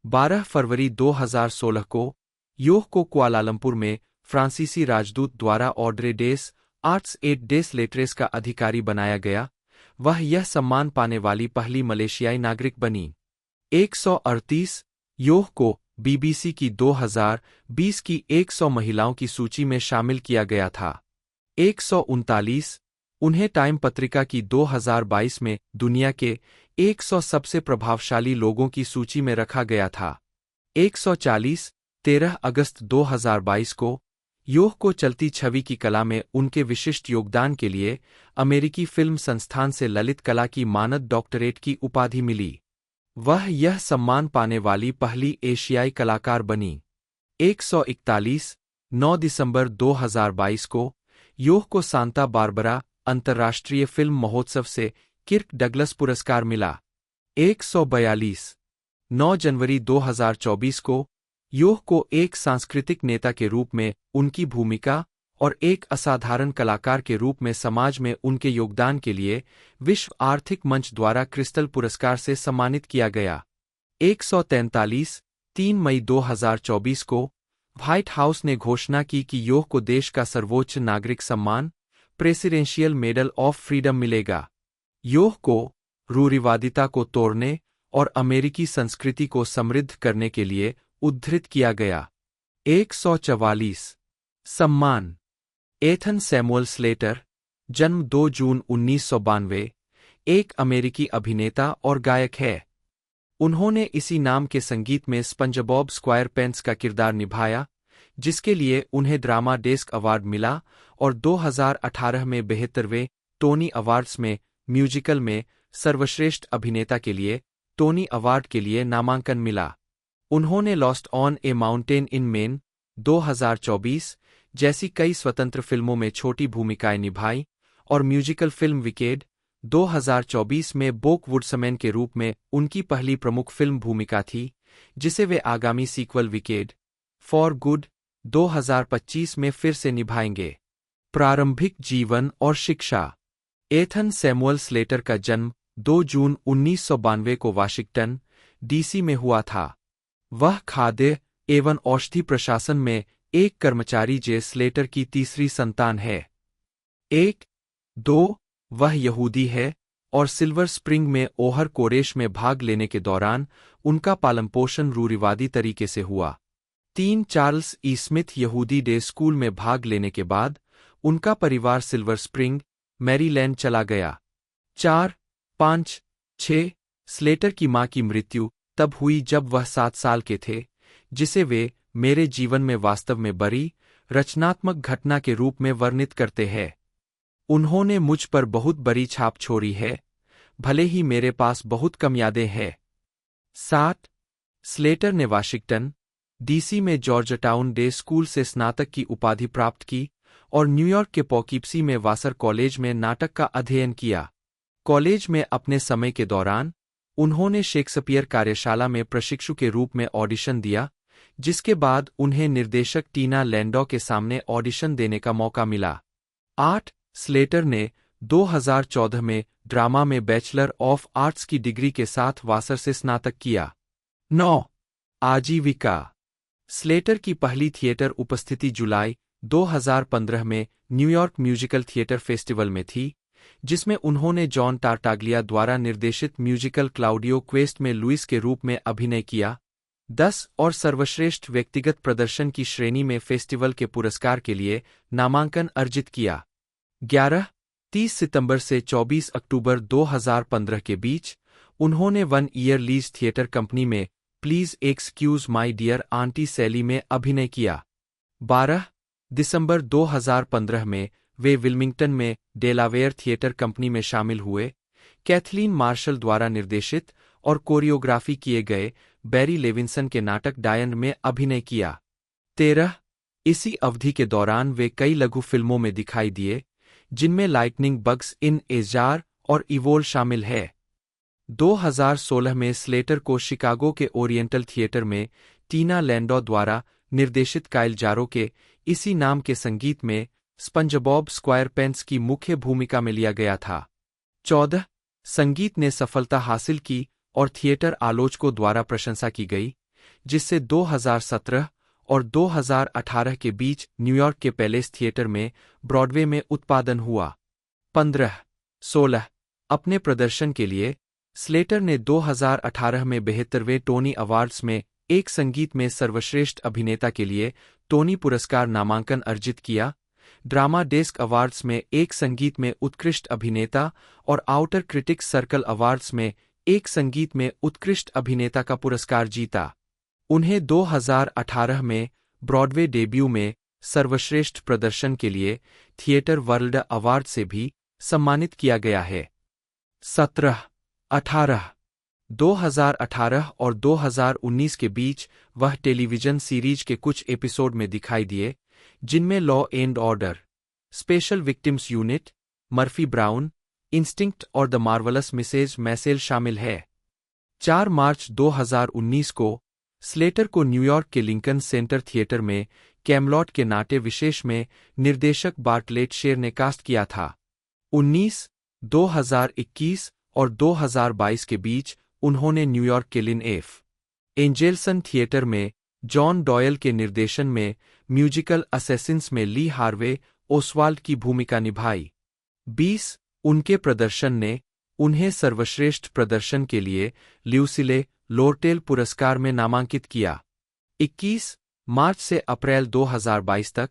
12 फरवरी 2016 को योह को कुआलालंपुर में फ्रांसीसी राजदूत द्वारा ordre des arts et des lettres का अधिकारी बनाया गया। वह यह सम्मान पाने वाली पहली मलेशियाई नागरिक बनी। 138 योह को BBC की 2020 की 100 महिलाओं की सूची में शामिल किया गया था। 139 उन्हें टाइम पत्रिका की 2022 में दुनिया के 100 सबसे प्रभावशाली लोगों की सूची में रखा गया था। 140 13 अगस्त 2022 को योह को चलती छवि की कला में उनके विशिष्ट योगदान के लिए अमेरिकी फिल्म संस्थान से ललित कला की मानद डॉक्टरेट की उपाधि मिली। वह यह सम्मान पाने वाली पहली एशियाई कलाकार बनी। 141 9 दिसंबर 2022 को योह को सांता बारबरा अंतर्राष्ट्रीय फिल्म महोत्सव से किर्क डगलस पुरस्कार मिला। 142 9 जनवरी 2024 को योह को एक सांस्कृतिक नेता के रूप में उनकी भूमिका और एक असाधारण कलाकार के रूप में समाज में उनके योगदान के लिए विश्व आर्थिक मंच द्वारा क्रिस्टल पुरस्कार से सम्मानित किया गया। 143 3 मई 2024 को व्हाइट हाउस ने घोषणा की कि योह को देश का सर्वोच्च नागरिक सम्मान प्रेसिडेंशियल मेडल ऑफ फ्रीडम मिलेगा। योह को रूढ़िवादिता को तोड़ने और अमेरिकी संस्कृति को समृद्ध करने के लिए उद्धृत किया गया। 144 सम्मान। एथन सैमुअल स्लेटर, जन्म 2 जून 1992, एक अमेरिकी अभिनेता और गायक है। उन्होंने इसी नाम के संगीत में स्पंजबॉब स्क्वायरपेंट्स का किरदार निभाया, जिसके लिए उन्हें ड्रामा डेस्क अवार्ड मिला, और 2018 में 72वें टोनी अवार्ड्स में म्यूजिकल में सर्वश्रेष्ठ अभिनेता के लिए टोनी अवार्ड के लिए नामांकन मिला। उन्होंने lost on A mountain in main 2024 जैसी कई स्वतंत्र फिल्मों में छोटी भूमिकाएं निभाई, और म्यूजिकल फिल्म विकेड 2024 में बोक वुड्समैन के रूप में उनकी पहली प्रमुख फिल्म भूमिका थी, जिसे वे आगामी सीक्वल विकेड फॉर गुड 2025 में फिर से निभाएंगे। प्रारंभिक जीवन और शिक्षा। एथन सैमुअल स्लेटर का जन्म 2 जून 1992 को वाशिंगटन, डीसी में हुआ था। वह खाद्य एवं औषधि प्रशासन में एक कर्मचारी जे स्लेटर की तीसरी संतान है। 1-2 वह यहूदी है, और सिल्वर स्प्रिंग में ओहर कोरेश में भाग लेने के दौरान उनका पालनपोषण रूढ़िवादी तरीके से हुआ। 3 चार्ल्स ई स्मिथ यहूदी डे स्कूल में भाग लेने के बाद उनका परिवार सिल्वर स्प्रिंग, मैरीलैंड चला गया। 4-5-6 स्लेटर की मां की मृत्यु तब हुई जब वह 7 साल के थे, जिसे वे मेरे जीवन में वास्तव में बड़ी रचनात्मक घटना के रूप में वर्णित करते हैं। उन्होंने मुझ पर बहुत बड़ी छाप छोड़ी है, भले ही मेरे पास बहुत कम यादें हैं। 7 स्लेटर ने वाशिंगटन, डीसी में जॉर्जटाउन डे स्कूल से स्नातक की उपाधि प्राप्त की और न्यूयॉर्क के पॉकीप्सी में वासर कॉलेज में नाटक का अध्ययन किया। कॉलेज में अपने समय के दौरान उन्होंने शेक्सपियर कार्यशाला में प्रशिक्षु के रूप में ऑडिशन दिया, जिसके बाद उन्हें निर्देशक टीना लैंडौ के सामने ऑडिशन देने का मौका मिला। 8 स्लेटर ने 2014 में ड्रामा में बैचलर ऑफ आर्ट्स की डिग्री के साथ वासर से स्नातक किया। 9 आजीविका। स्लेटर की पहली थिएटर उपस्थिति जुलाई 2015 में न्यूयॉर्क म्यूजिकल थिएटर फेस्टिवल में थी, जिसमें उन्होंने जॉन टार्टाग्लिया द्वारा निर्देशित म्यूजिकल क्लाउडियो क्वेस्ट में लुइस के रूप में अभिनय किया। 10 और सर्वश्रेष्ठ व्यक्तिगत प्रदर्शन की श्रेणी में फेस्टिवल के पुरस्कार के लिए नामांकन अर्जित किया। 11 30 सितंबर से 24 अक्टूबर 2015 के बीच उन्होंने 1 ईयर लीज थिएटर कंपनी में please excuse my dear aunt Sally में अभिनय किया। 12 दिसंबर 2015 में वे विल्मिंगटन में डेलावेयर थिएटर कंपनी में शामिल हुए। कैथलीन मार्शल द्वारा निर्देशित और कोरियोग्राफी किए गए बैरी लेविंसन के नाटक डायन में अभिनय किया। 13 इसी अवधि के दौरान वे कई लघु फिल्मों में दिखाई दिए, जिनमें lightning bugs in a jar और इवोल शामिल है। 2016 में स्लेटर को शिकागो के ओरिएंटल थिएटर में टीना लैंडौ द्वारा निर्देशित काइल जारो के इसी नाम के संगीत में स्पंजबॉब स्क्वायरपेंट्स की मुख्य भूमिका में लिया गया था। 14 संगीत ने सफलता हासिल की और थिएटर आलोचकों द्वारा प्रशंसा की गई, जिससे 2017 और 2018 के बीच न्यूयॉर्क के पैलेस थिएटर में ब्रॉडवे में उत्पादन हुआ। 15-16 अपने प्रदर्शन के लिए स्लेटर ने 2018 में 72वें टोनी अवार्ड्स में एक संगीत में सर्वश्रेष्ठ अभिनेता के लिए टोनी पुरस्कार नामांकन अर्जित किया, ड्रामा डेस्क अवार्ड्स में एक संगीत में उत्कृष्ट अभिनेता और आउटर क्रिटिक्स सर्कल अवार्ड्स में एक संगीत में उत्कृष्ट अभिनेता का पुरस्कार जीता। उन्हें 2018 में ब्रॉडवे डेब्यू में सर्वश्रेष्ठ प्रदर्शन के लिए थिएटर वर्ल्ड अवार्ड से भी सम्मानित किया गया है। 17-18 2018 और 2019 के बीच वह टेलीविजन सीरीज के कुछ एपिसोड में दिखाई दिए, जिनमें law and order, special victims unit, Murphy brown, instinct और द मार्वलस मिसेज मैसेल शामिल है। 4 मार्च 2019 को स्लेटर को न्यूयॉर्क के लिंकन सेंटर थिएटर में कैमलॉट के नाट्य विशेष में निर्देशक बार्टलेट शेर ने कास्ट किया था। 19, 2021 और 2022 के बीच उन्होंने न्यूयॉर्क के लिन एफ. एंजेल्सन थिएटर में जॉन डॉयल के निर्देशन में म्यूजिकल असेसिन्स में ली हार्वे ओसवाल्ड की भूमिका निभाई। 20 उनके प्रदर्शन ने उन्हें सर्वश्रेष्ठ प्रदर्शन के लिए ल्यूसिले लोरटेल पुरस्कार में नामांकित किया। 21 मार्च से अप्रैल 2022 तक,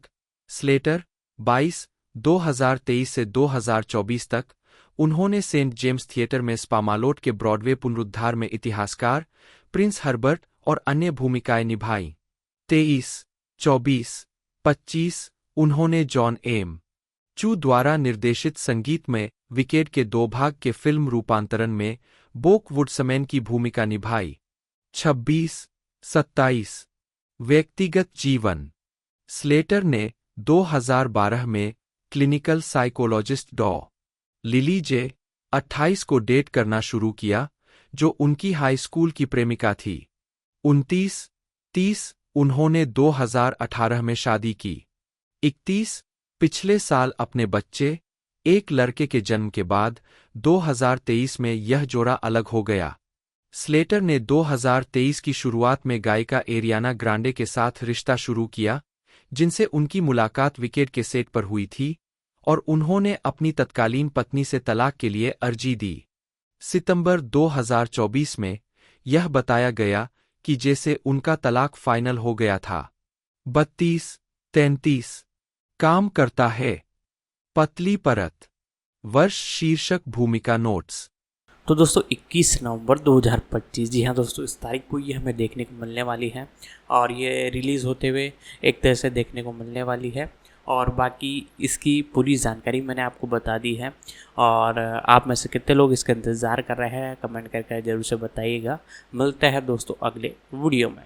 स्लेटर 22 2023 से 2024 तक, उन्होंने सेंट जेम्स थिएटर में स्पामालोट के ब्रॉडवे पुनरुद्धार में इतिहासकार प्रिंस हर्बर्ट और अन्य भूमिकाएं निभाईं। 23, 24, 25 उन्होंने जॉन एम चू द्वारा निर्देशित संगीत में विकेड के 2 भाग के फिल्म रूपांतरण में बोक वुड्समैन की भूमिका निभाई। 26, 27 व्यक्तिगत जीवन, स्लेटर ने 2012 में क्लिनिकल साइकोलॉजिस्ट डॉ. लिली जे. 28 को डेट करना शुरू किया, जो उनकी हाई स्कूल की प्रेमिका थी। 29, 30 उन्होंने 2018 में शादी की। 31 पिछले साल अपने बच्चे, एक लड़के के जन्म के बाद 2023 में यह जोड़ा अलग हो गया। स्लेटर ने 2023 की शुरुआत में गायिका एरियाना ग्रांडे के साथ रिश्ता शुरू किया, जिनसे उनकी मुलाकात विकेड के सेट पर हुई थी, और उन्होंने अपनी तत्कालीन पत्नी से तलाक के लिए अर्जी दी। सितंबर 2024 में यह बताया गया कि जैसे उनका तलाक फाइनल हो गया था। 32, 33 काम करता है। पतली परत, वर्ष शीर्षक भूमिका नोट्स। तो दोस्तों 21 नवंबर 2025, जी हाँ दोस्तों, इस तारीख को ये हमें देखने को मिलने वाली है और ये रिलीज़ होते हुए एक तरह से देखने को मिलने वाली है। और बाकी इसकी पूरी जानकारी मैंने आपको बता दी है, और आप में से कितने लोग इसका इंतज़ार कर रहे हैं कमेंट करके ज़रूर से बताइएगा। मिलते हैं दोस्तों अगले वीडियो में।